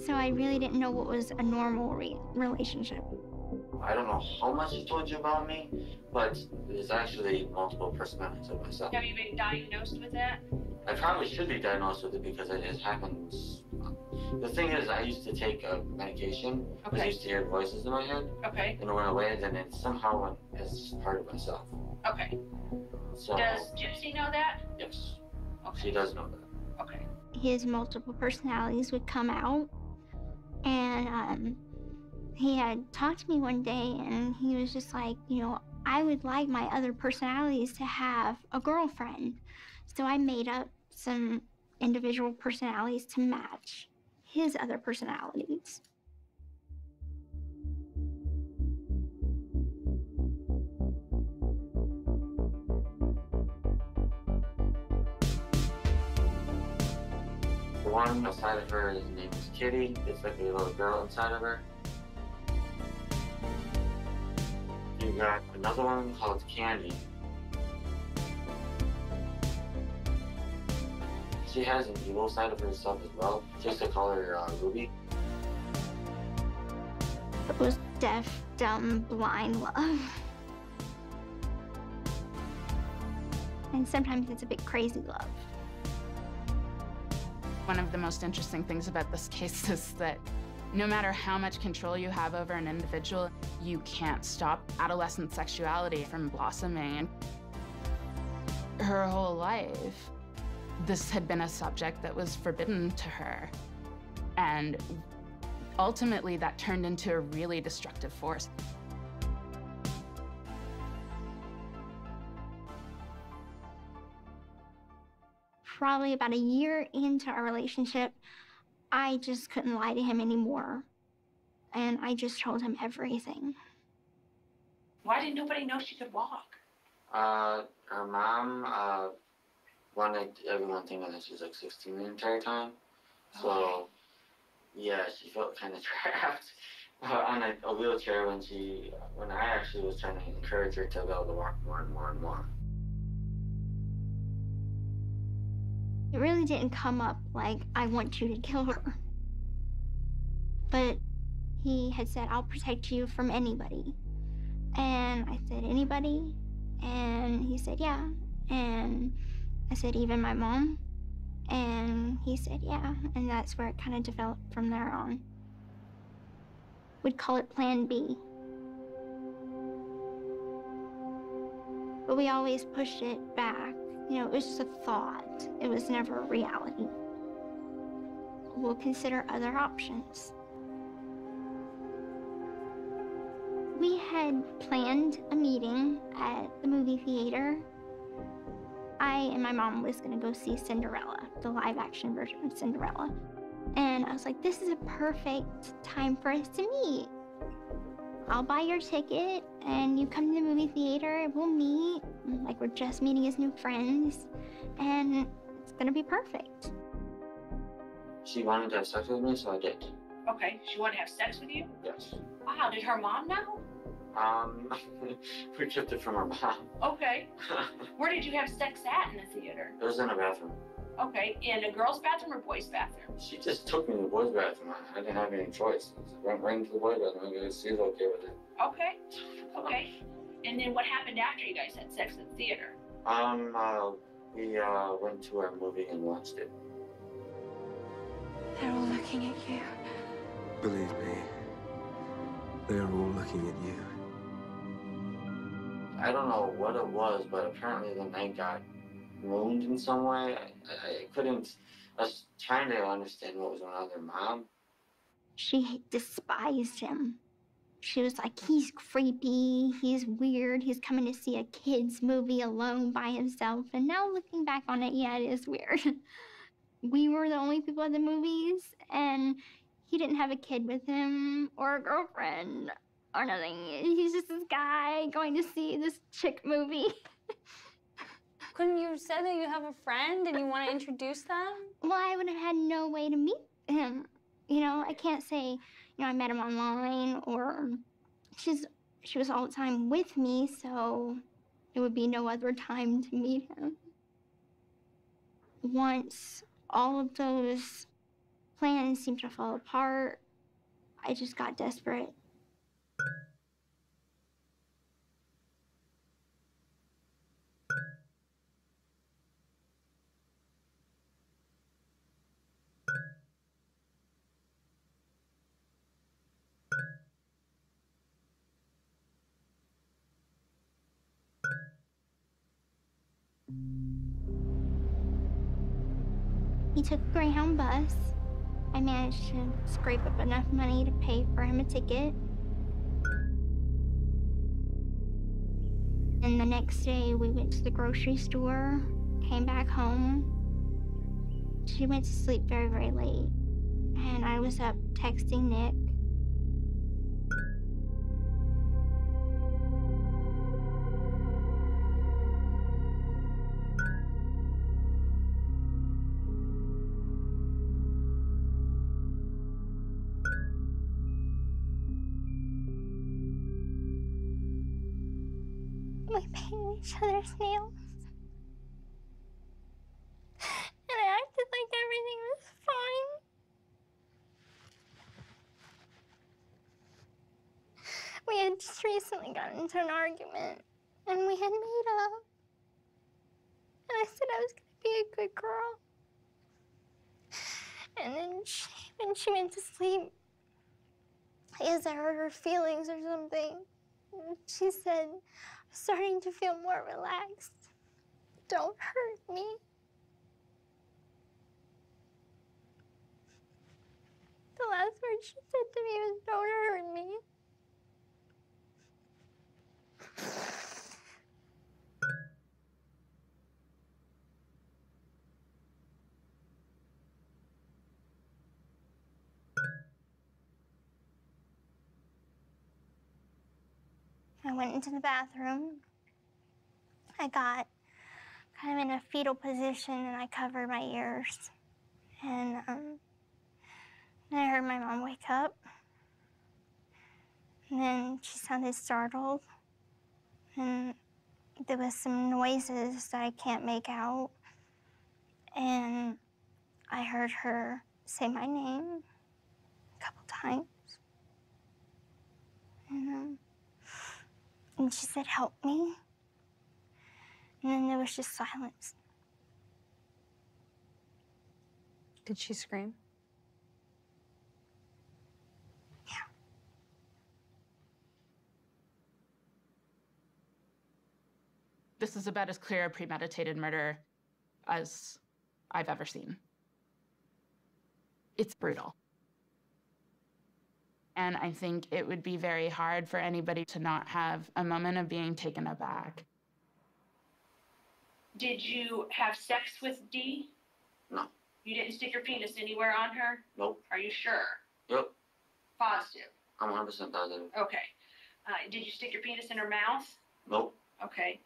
So I really didn't know what was a normal relationship. I don't know how much he told you about me, but there's actually multiple personalities of myself. Have you been diagnosed with that? I probably should be diagnosed with it because it happens. The thing is, I used to take a medication because I used to hear voices in my head. Okay. And it went away, and then it somehow went as part of myself. Okay. So, Does Gypsy know that? yes, Okay. she does know that. Okay. His multiple personalities would come out, and he had talked to me one day, and he was just like, you know, I would like my other personalities to have a girlfriend. So I made up some individual personalities to match his other personalities. The one inside of her, his name is Kitty. It's like a little girl inside of her. You got another one called Candy. She has an evil side of herself as well. Just to call her Ruby. It was deaf, dumb, blind love. And sometimes it's a bit crazy love. One of the most interesting things about this case is that no matter how much control you have over an individual, you can't stop adolescent sexuality from blossoming. Her whole life, this had been a subject that was forbidden to her. And ultimately, that turned into a really destructive force. Probably about a year into our relationship, I just couldn't lie to him anymore. And I just told him everything. Why didn't nobody know she could walk? Her mom wanted everyone thinking that she was like 16 the entire time. So, yeah, she felt kind of trapped on a wheelchair when I actually was trying to encourage her to be able to walk more and more and more. It really didn't come up like, I want you to kill her. But he had said, I'll protect you from anybody. And I said, anybody? And he said, yeah. And I said, even my mom? And he said, yeah. And that's where it kind of developed from there on. We'd call it Plan B. But we always pushed it back. You know, it was just a thought. It was never a reality. We'll consider other options. had planned a meeting at the movie theater. I and my mom was gonna go see Cinderella, the live action version of Cinderella. And I was like, this is a perfect time for us to meet. I'll buy your ticket and you come to the movie theater, we'll meet, like we're just meeting as new friends, and it's gonna be perfect. She wanted to have sex with me, so I did. Okay, she wanted to have sex with you? Yes. Wow, did her mom know? We kept it from her mom. Okay. Where did you have sex at in the theater? It was in a bathroom. Okay, in a girl's bathroom or boys' bathroom? She just took me to the boys' bathroom. I didn't have any choice. I went right into the boys' bathroom. I guess she was okay with it. Okay, okay. And then what happened after you guys had sex in the theater? We went to our movie and watched it. They're all looking at you. Believe me, they're all looking at you. I don't know what it was, but apparently the night got ruined in some way. I couldn't. I was trying to understand what was going on with her mom. She despised him. She was like, he's creepy, he's weird, he's coming to see a kid's movie alone by himself. And now looking back on it, yeah, it is weird. We were the only people at the movies, and he didn't have a kid with him or a girlfriend or nothing. He's just this guy going to see this chick movie. Couldn't you have said that you have a friend and you want to introduce them? Well, I would have had no way to meet him. You know, I can't say, you know, I met him online, or she was all the time with me, so there would be no other time to meet him. Once all of those plans seemed to fall apart, I just got desperate. He took a Greyhound bus. I managed to scrape up enough money to pay for him a ticket. And the next day, we went to the grocery store, came back home. She went to sleep very, very late. And I was up texting Nick. We painted each other's nails. And I acted like everything was fine. We had just recently gotten into an argument, and we had made up. And I said I was gonna be a good girl. And then when she went to sleep, I guess I hurt her feelings or something. And she said, I'm starting to feel more relaxed. Don't hurt me. The last word she said to me was, don't hurt me. I went into the bathroom. I got kind of in a fetal position, and I covered my ears. And then I heard my mom wake up. And then she sounded startled. And there was some noises that I can't make out. And I heard her say my name a couple times. And she said, help me. And then there was just silence. Did she scream? Yeah. This is about as clear a premeditated murder as I've ever seen. It's brutal. And I think it would be very hard for anybody to not have a moment of being taken aback. Did you have sex with Dee? No. You didn't stick your penis anywhere on her? Nope. Are you sure? Yep. Positive? I'm 100% positive. Okay. Did you stick your penis in her mouth? Nope. Okay.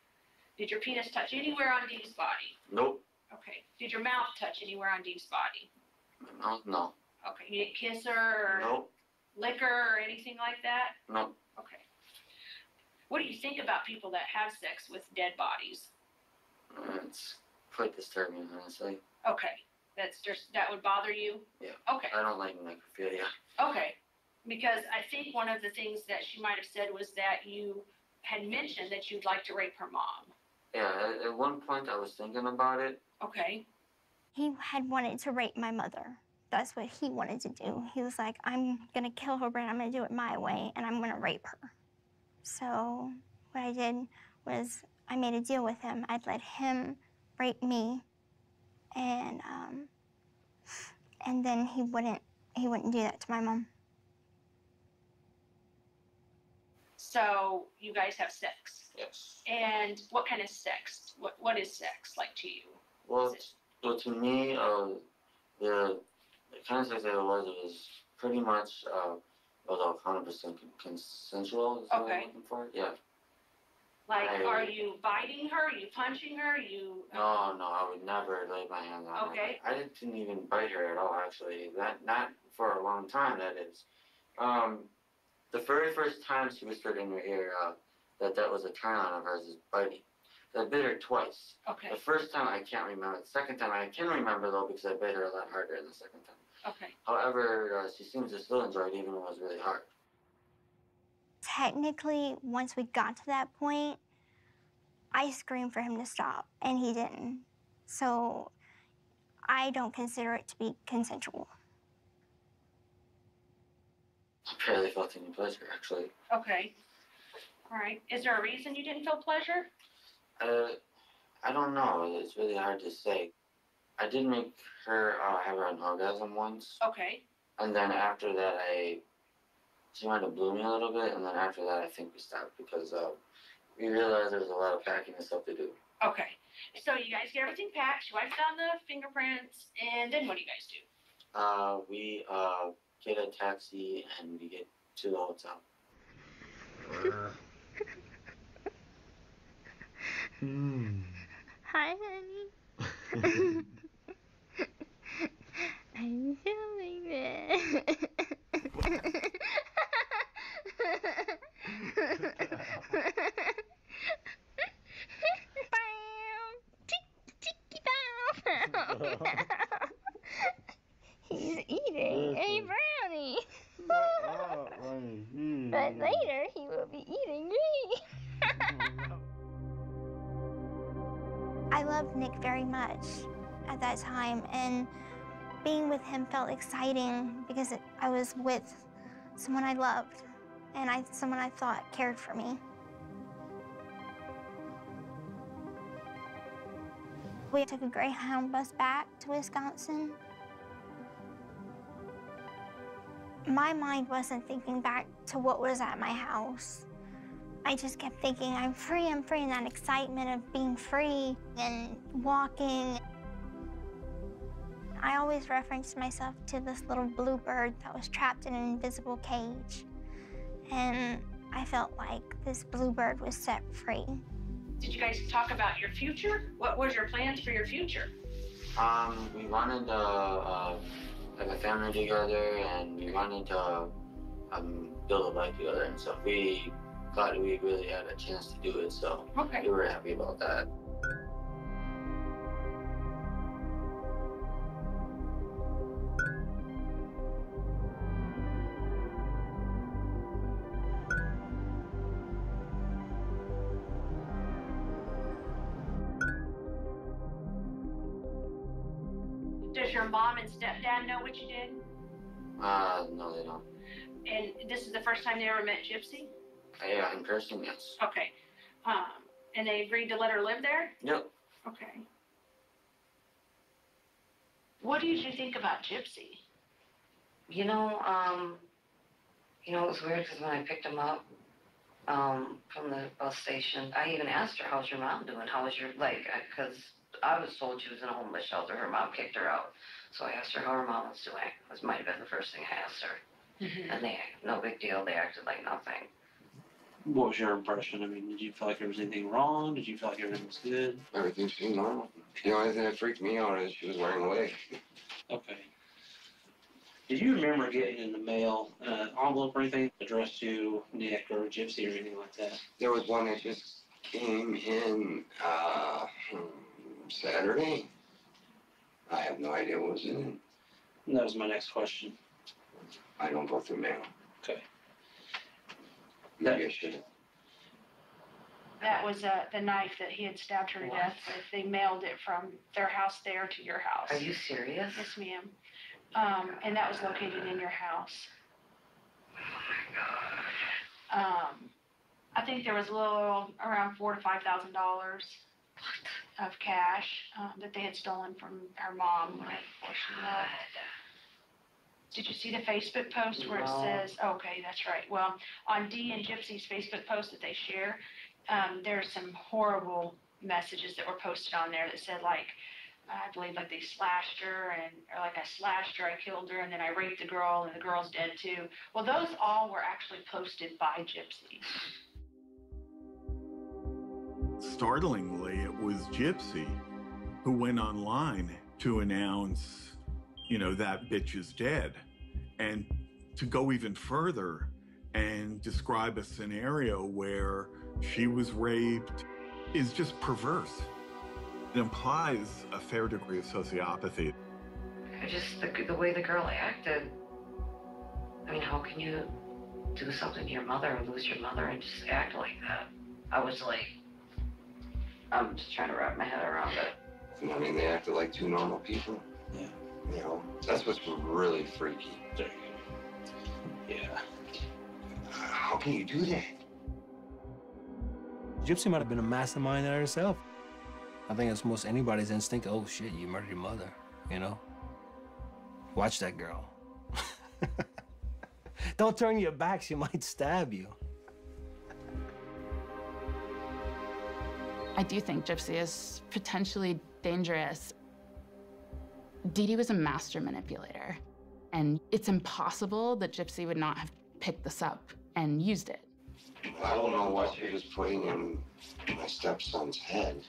Did your penis touch anywhere on Dee's body? Nope. Okay. Did your mouth touch anywhere on Dee's body? My mouth? No. Okay. You didn't kiss her or Nope. lick her or anything like that? Nope. Okay. What do you think about people that have sex with dead bodies? It's quite disturbing, honestly. Okay. That would bother you? Yeah. Okay. I don't like necrophilia. Okay. Because I think one of the things that she might have said was that you had mentioned that you'd like to rape her mom. Yeah, at one point I was thinking about it. Okay. He had wanted to rape my mother. That's what he wanted to do. He was like, I'm gonna kill her, but I'm gonna do it my way, and I'm gonna rape her. So what I did was I made a deal with him. I'd let him rape me, and then he wouldn't do that to my mom. So you guys have sex? Yes. And what kind of sex? What is sex like to you? Well, to me, the kind of sex that it was pretty much was 100% consensual. Is what I'm looking for. Yeah. Like, are you biting her? Are you punching her? No, I would never lay my hands on her. Okay. I didn't even bite her at all, actually. Not for a long time, that is. The very first time she whispered in her ear that was a turn on of hers is biting. I bit her twice. Okay. The first time I can't remember. The second time I can remember, though, because I bit her a lot harder the second time. Okay. However, she seems to still enjoy it, even when it was really hard. Technically, once we got to that point, I screamed for him to stop, and he didn't. So I don't consider it to be consensual. I barely felt any pleasure, actually. Okay. All right. Is there a reason you didn't feel pleasure? I don't know. It's really hard to say. I did make her have an orgasm once. Okay. And then after that, she might have blew me a little bit, and then after that, I think we stopped because we realized there was a lot of packing and stuff to do. Okay. So you guys get everything packed, she wipes down the fingerprints, and then what do you guys do? We get a taxi and we get to the hotel. Hi, honey. I'm feeling it. He's eating a brownie. But later he will be eating me. I loved Nick very much at that time, and being with him felt exciting because I was with someone I loved and someone I thought cared for me. We took a Greyhound bus back to Wisconsin. My mind wasn't thinking back to what was at my house. I just kept thinking, I'm free, and that excitement of being free and walking. I always referenced myself to this little blue bird that was trapped in an invisible cage. And I felt like this blue bird was set free. Did you guys talk about your future? What was your plans for your future? We wanted to have a family together, and we wanted to build a life together and stuff. We thought we really had a chance to do it, so we were happy about that. Does your mom and stepdad know what you did? No, they don't. And this is the first time they ever met Gypsy? Yeah, in person, yes. Okay. And they agreed to let her live there? Yep. Okay. What did you think about Gypsy? You know, You know, it was weird because when I picked him up from the bus station, I even asked her, how's your mom doing? How was your, like, because I was told she was in a homeless shelter. Her mom kicked her out. So I asked her how her mom was doing. This might have been the first thing I asked her. And they, no big deal. They acted like nothing. What was your impression? I mean, did you feel like there was anything wrong? Did you feel like everything was good? Everything seemed normal. The only thing that freaked me out is she was wearing a wig. Okay. Did you remember getting in the mail an envelope or anything addressed to Nick or Gypsy or anything like that? There was one that just came in Saturday. I have no idea what was in it. And that was my next question. I don't go through mail. Okay. Maybe I should have. That was the knife that he had stabbed her to death with. They mailed it from their house there to your house. Are you serious? Yes, ma'am. And that was located in your house. Oh my God. I think there was a little around $4,000 to $5,000 of cash that they had stolen from her mom before she left. Did you see the Facebook post where it says, okay, that's right. Well, on Dee and Gypsy's Facebook post that they share, there's some horrible messages that were posted on there that said, like, I believe, like, they slashed her, or like, I slashed her, I killed her, and then I raped the girl, and the girl's dead too. Well, those all were actually posted by Gypsy. Startlingly, it was Gypsy who went online to announce, you know, that bitch is dead. And to go even further and describe a scenario where she was raped is just perverse. It implies a fair degree of sociopathy. Just the way the girl acted. I mean, how can you do something to your mother and lose your mother and just act like that? I was like, I'm just trying to wrap my head around it. I mean, they acted like two normal people. Yeah. You know, that's what's really freaky. There you go. Yeah. How can you do that? Gypsy might have been a mastermind in herself. I think it's most anybody's instinct. Oh shit, you murdered your mother, you know? Watch that girl. Don't turn your back, she might stab you. I do think Gypsy is potentially dangerous. Dee Dee was a master manipulator, and it's impossible that Gypsy would not have picked this up and used it. I don't know what she was putting in my stepson's head.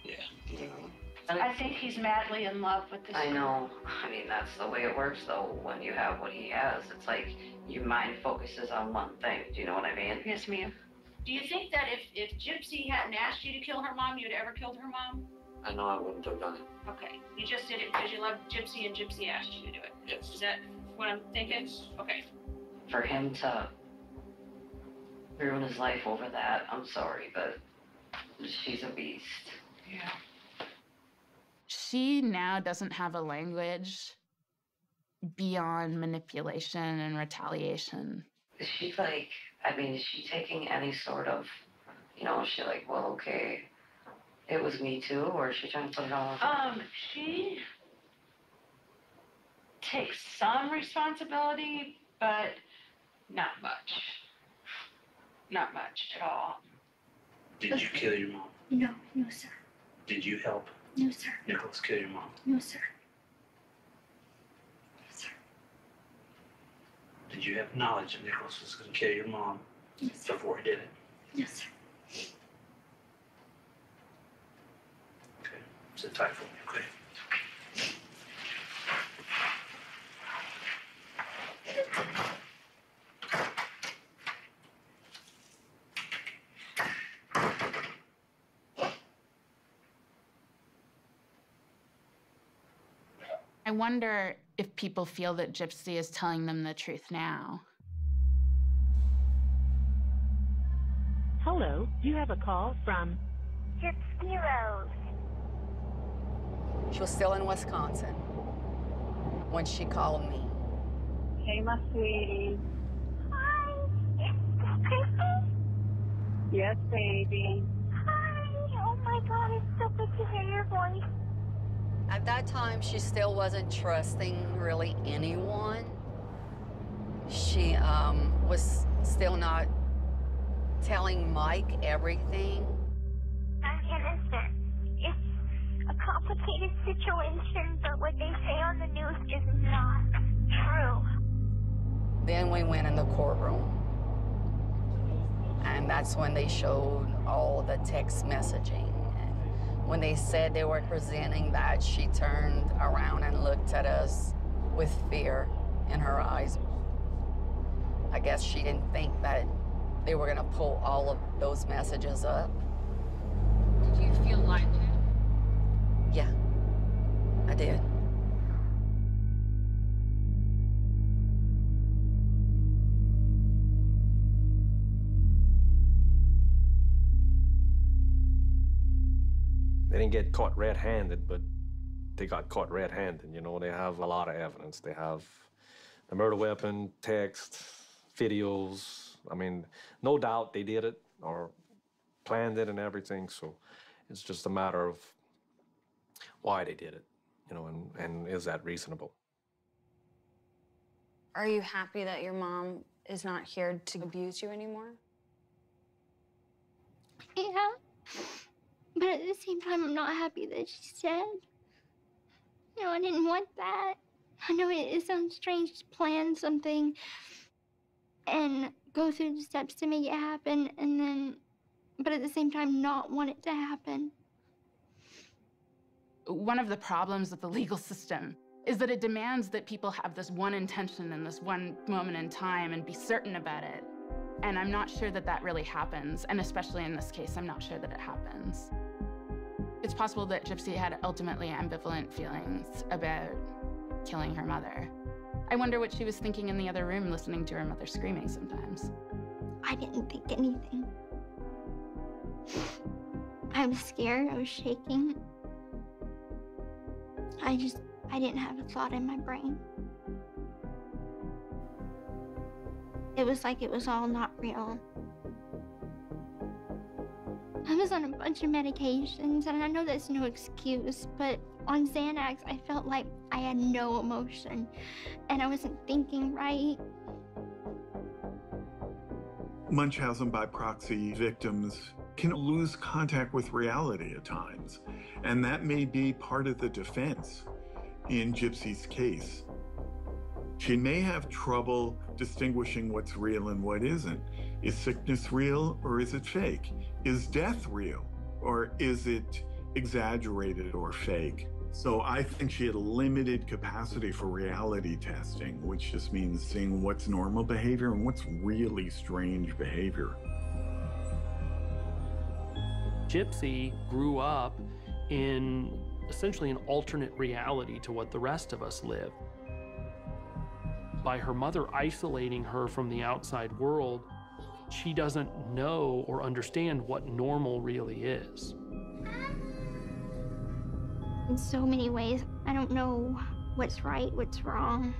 Yeah. You know? I think he's madly in love with this I know. I mean, that's the way it works, though, when you have what he has. It's like your mind focuses on one thing. Do you know what I mean? Yes, ma'am. Do you think that if Gypsy hadn't asked you to kill her mom, you'd ever killed her mom? I know I wouldn't have done it. Okay. You just did it because you loved Gypsy and Gypsy asked you to do it. Yes. Is that what I'm thinking? Okay. For him to ruin his life over that, I'm sorry, but she's a beast. Yeah. She now doesn't have a language beyond manipulation and retaliation. Is she like, I mean, is she taking any sort of, you know, is she like, well, okay, it was me too, or is she trying to put it all on? She takes some responsibility, but not much. Not much at all. Did you kill your mom? No, sir. Did you help No, sir. Nicholas kill your mom? No, sir. Did you have knowledge that Nicholas was going to kill your mom before he did it? Yes, sir. Okay. Sit tight for me, okay? I wonder if people feel that Gypsy is telling them the truth now. Hello, you have a call from Gypsy Rose. She was still in Wisconsin when she called me. Hey, my sweetie. Hi. Is this Gypsy? Yes, baby. Hi. Oh my God, it's so good to hear your voice. At that time, she still wasn't trusting really anyone. She was still not telling Mike everything. I'm innocent. It's a complicated situation, but what they say on the news is not true. Then we went in the courtroom, and that's when they showed all the text messaging. And when they said they were presenting that, she turned around and looked at us with fear in her eyes. I guess she didn't think that they were gonna pull all of those messages up. Did you feel lied to? Yeah, I did. They didn't get caught red-handed, but they got caught red-handed. You know, they have a lot of evidence. They have the murder weapon, text, videos. I mean, no doubt they did it or planned it and everything. So it's just a matter of why they did it, you know, and is that reasonable? Are you happy that your mom is not here to abuse you anymore? Yeah. But at the same time, I'm not happy that she's dead. You know, I didn't want that. I know it sounds strange to plan something and go through the steps to make it happen and then, but at the same time, not want it to happen. One of the problems with the legal system is that it demands that people have this one intention in this one moment in time and be certain about it. And I'm not sure that that really happens. And especially in this case, I'm not sure that it happens. It's possible that Gypsy had ultimately ambivalent feelings about killing her mother. I wonder what she was thinking in the other room listening to her mother screaming sometimes. I didn't think anything. I was scared, I was shaking. I didn't have a thought in my brain. It was like it was all not real. I was on a bunch of medications, and I know that's no excuse, but on Xanax, I felt like I had no emotion, and I wasn't thinking right. Munchausen by proxy victims can lose contact with reality at times, and that may be part of the defense in Gypsy's case. She may have trouble distinguishing what's real and what isn't. Is sickness real or is it fake? Is death real or is it exaggerated or fake? So I think she had a limited capacity for reality testing, which just means seeing what's normal behavior and what's really strange behavior. Gypsy grew up in essentially an alternate reality to what the rest of us live. By her mother isolating her from the outside world, she doesn't know or understand what normal really is. In so many ways, I don't know what's right, what's wrong.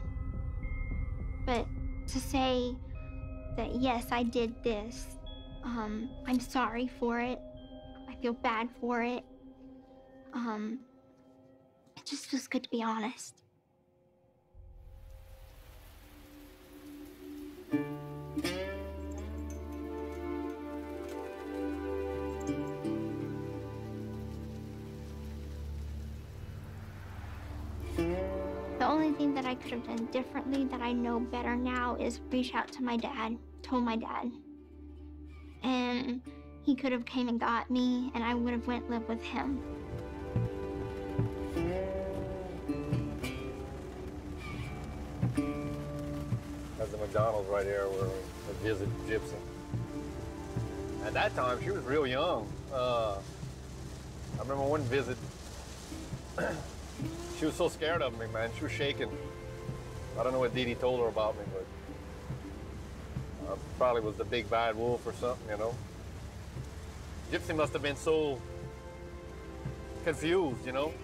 But to say that, yes, I did this, I'm sorry for it, I feel bad for it, it just feels good to be honest. The only thing that I could have done differently that I know better now is reach out to my dad, told my dad. And he could have came and got me, and I would have went live with him. That's the McDonald's right here where we visit Gypsy. At that time, she was real young. I remember one visit, she was so scared of me, man. She was shaking. I don't know what Dee Dee told her about me, but probably was the big bad wolf or something, you know. Gypsy must have been so confused, you know.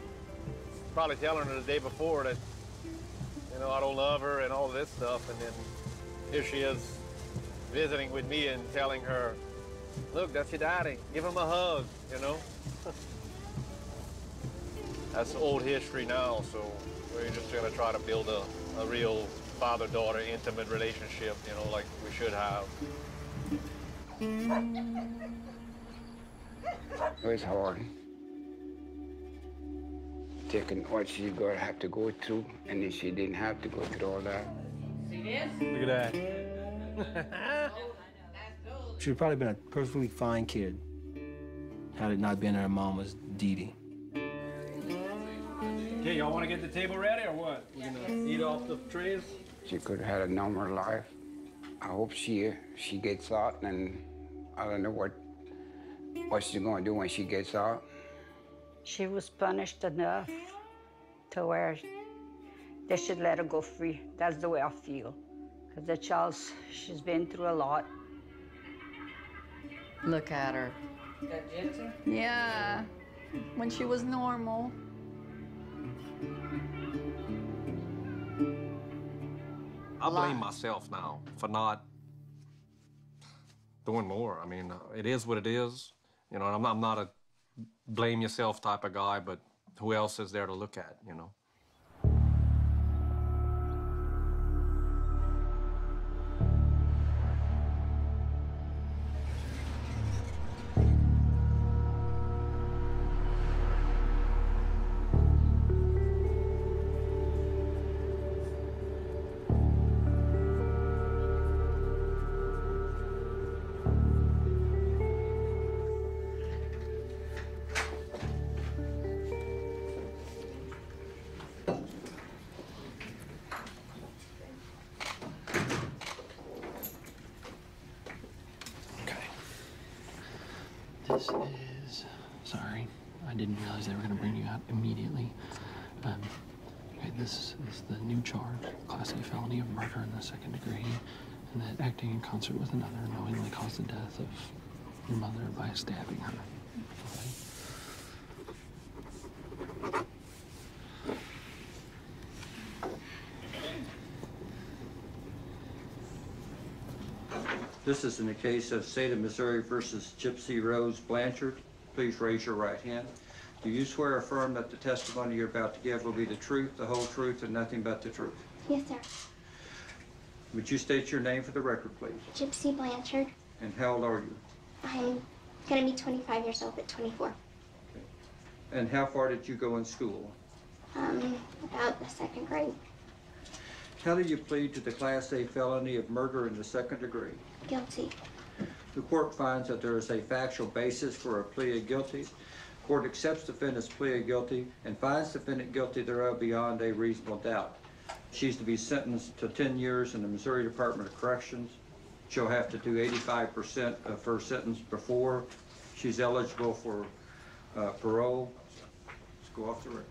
Probably telling her the day before that, you know, I don't love her and all this stuff, and then here she is visiting with me and telling her, look, that's your daddy, give him a hug, you know. That's old history now, so We're just going to try to build a real father-daughter intimate relationship, you know, like we should have. It was hard. Taking what she's going to have to go through, and then she didn't have to go through all that. See this? Look at that. She would probably been a perfectly fine kid had it not been her mom was Dee Dee. Okay, y'all want to get the table ready or what? We're going to eat off the trays? She could have had a normal life. I hope she gets out, and I don't know what she's going to do when she gets out. She was punished enough to where they should let her go free. That's the way I feel. Because the child, she's been through a lot. Look at her. That Gypsy? Yeah, when she was normal. I blame myself now for not doing more. I mean, it is what it is. You know, I'm not a blame yourself type of guy, but who else is there to look at, you know? This is, sorry, I didn't realize they were going to bring you out immediately. Okay, this is the new charge, Class A felony of murder in the second degree, and that acting in concert with another knowingly caused the death of your mother by stabbing her. This is in the case of State of Missouri versus Gypsy Rose Blancharde. Please raise your right hand. Do you swear or affirm that the testimony you're about to give will be the truth, the whole truth, and nothing but the truth? Yes, sir. Would you state your name for the record, please? Gypsy Blancharde. And how old are you? I'm gonna be 25 years old at 24. And how far did you go in school? About the second grade. How do you plead to the Class A felony of murder in the second degree? Guilty. The court finds that there is a factual basis for a plea of guilty. Court accepts defendant's plea of guilty and finds defendant guilty thereof beyond a reasonable doubt. She's to be sentenced to 10 years in the Missouri Department of Corrections. She'll have to do 85% of her sentence before she's eligible for parole. Let's go off the record.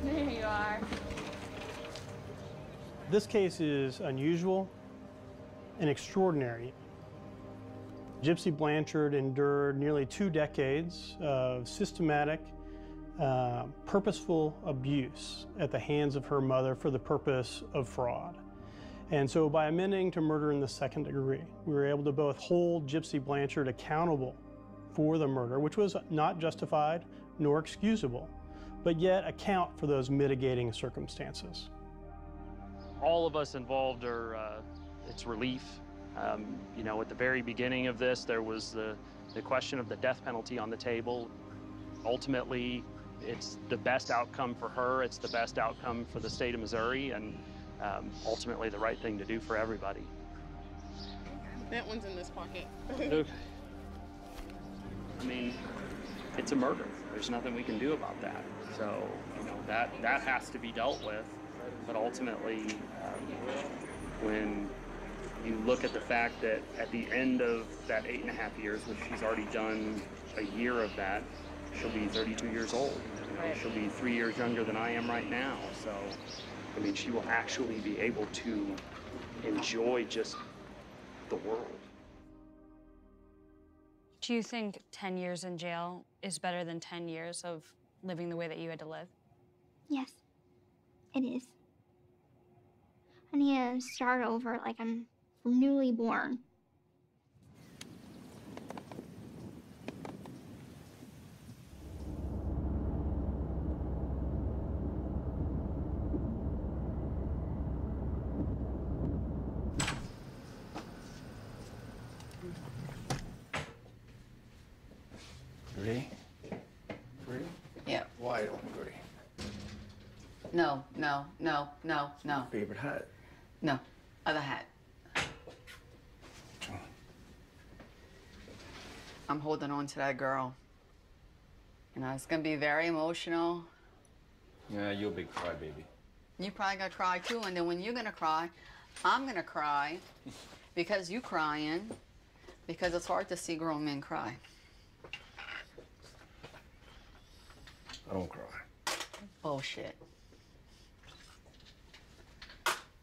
There you are. This case is unusual and extraordinary. Gypsy Blancharde endured nearly 2 decades of systematic, purposeful abuse at the hands of her mother for the purpose of fraud. And so by amending to murder in the second degree, we were able to both hold Gypsy Blancharde accountable for the murder, which was not justified nor excusable, but yet account for those mitigating circumstances. All of us involved are, it's relief. You know, at the very beginning of this, there was the question of the death penalty on the table. Ultimately, it's the best outcome for her, it's the best outcome for the state of Missouri, and ultimately the right thing to do for everybody. That one's in this pocket. Okay. I mean, it's a murder. There's nothing we can do about that. So, you know, that has to be dealt with. But ultimately, when you look at the fact that at the end of that 8.5 years, which she's already done a year of that, she'll be 32 years old. You know, she'll be 3 years younger than I am right now. So, I mean, she will actually be able to enjoy just the world. Do you think 10 years in jail is better than 10 years of living the way that you had to live? Yes, it is. I need to start over like I'm newly born. Gray? Gray? Yeah. Wide open gray. No, no, no, no, no. Favorite hat? No. Other hat. I'm holding on to that girl. You know, it's gonna be very emotional. Yeah, you're a big crybaby. You probably gonna cry too, and then when you're gonna cry, I'm gonna cry because you crying, because it's hard to see grown men cry. I don't cry. Bullshit.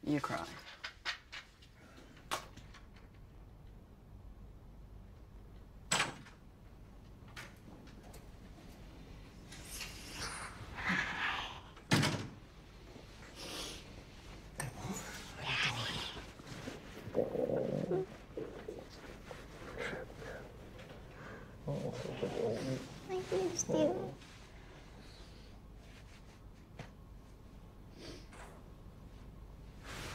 You cry. I missed you.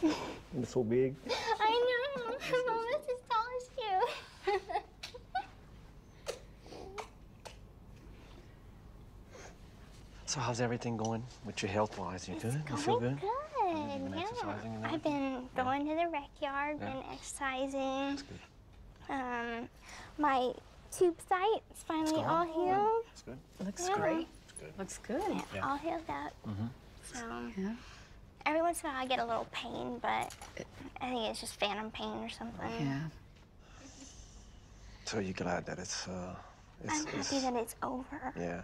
You're so big. I know. I'm almost as tall as you. So how's everything going with your health-wise? You good? You It's feel going good? good. been Yeah. exercising and I've been going to the rec yard, Yeah. been exercising. My tube site is finally going? all healed. That's good. Looks Yeah. great. good. Looks good. Yeah, Yeah. all healed up. Mm-hmm. So Yeah. every once in a while I get a little pain, but I think it's just phantom pain or something. Yeah. So you're glad that it's I'm happy that it's over. yeah.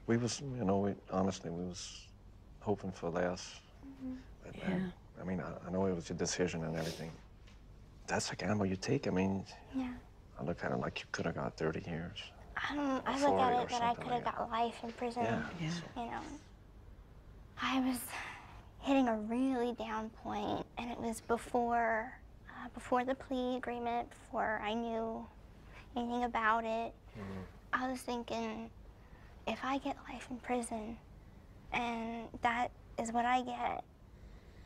We was, you know, honestly, we was hoping for less. But, Yeah. I mean, I know it was your decision and everything. That's a gamble you take. I mean, Yeah. I look at it like you could have got 30 years. I look 40 at or it that I something could have like got life in prison. Yeah. You know, I was hitting a really down point, and it was before the plea agreement, before I knew anything about it. I was thinking, if I get life in prison, and that is what I get,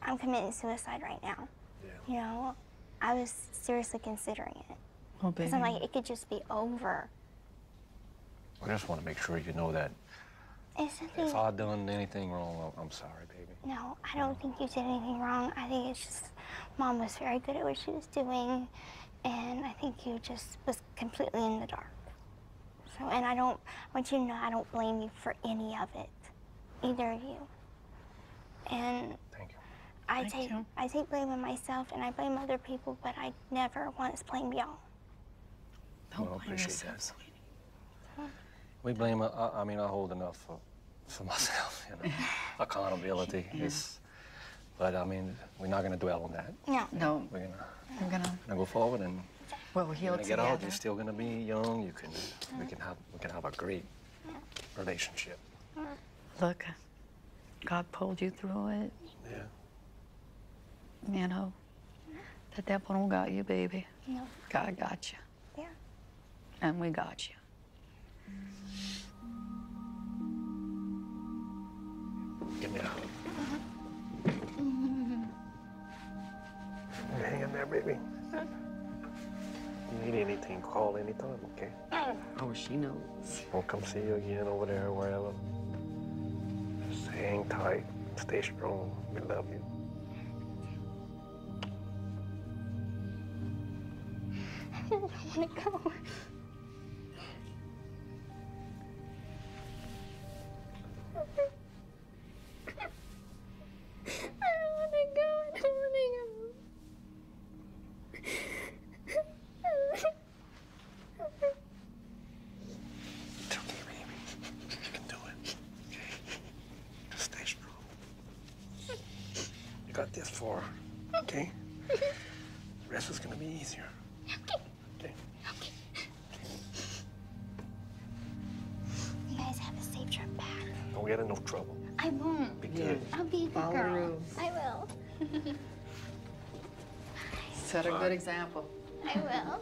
I'm committing suicide right now. Yeah. You know, I was seriously considering it. Oh, Because I'm like, it could just be over. I just want to make sure you know that It's something. if I done anything wrong, I'm sorry, baby. No, I don't think you did anything wrong. I think it's just Mom was very good at what she was doing, and I think you just was completely in the dark. So, and I want you to know I don't blame you for any of it, either of you. And Thank you. I take blame on myself and I blame other people, but I never once blame y'all. Well, I appreciate that. We blame, I mean, I hold enough for myself, you know. Accountability is, but I mean, we're not gonna dwell on that. No. No. We're I'm gonna gonna go forward and we'll heal when you get together. out, you're still gonna be young. We can have a great relationship. Look, God pulled you through it. Yeah. You know, the devil don't got you, baby. No. God got you. Yeah. And we got you. Give me a hug. Hang in there, baby. You need anything, call anytime, okay? Oh, she knows. We'll come see you again over there, wherever. Just hang tight, stay strong. We love you. I don't want to go. It's okay, baby. You can do it. Okay? Just stay strong. You got this far, okay? The rest is gonna be easier. Okay. You guys have a safe trip back. Don't get in no trouble. I won't. Be good. I'll be a good Follow girl. rules. I will. Set a good example. I will.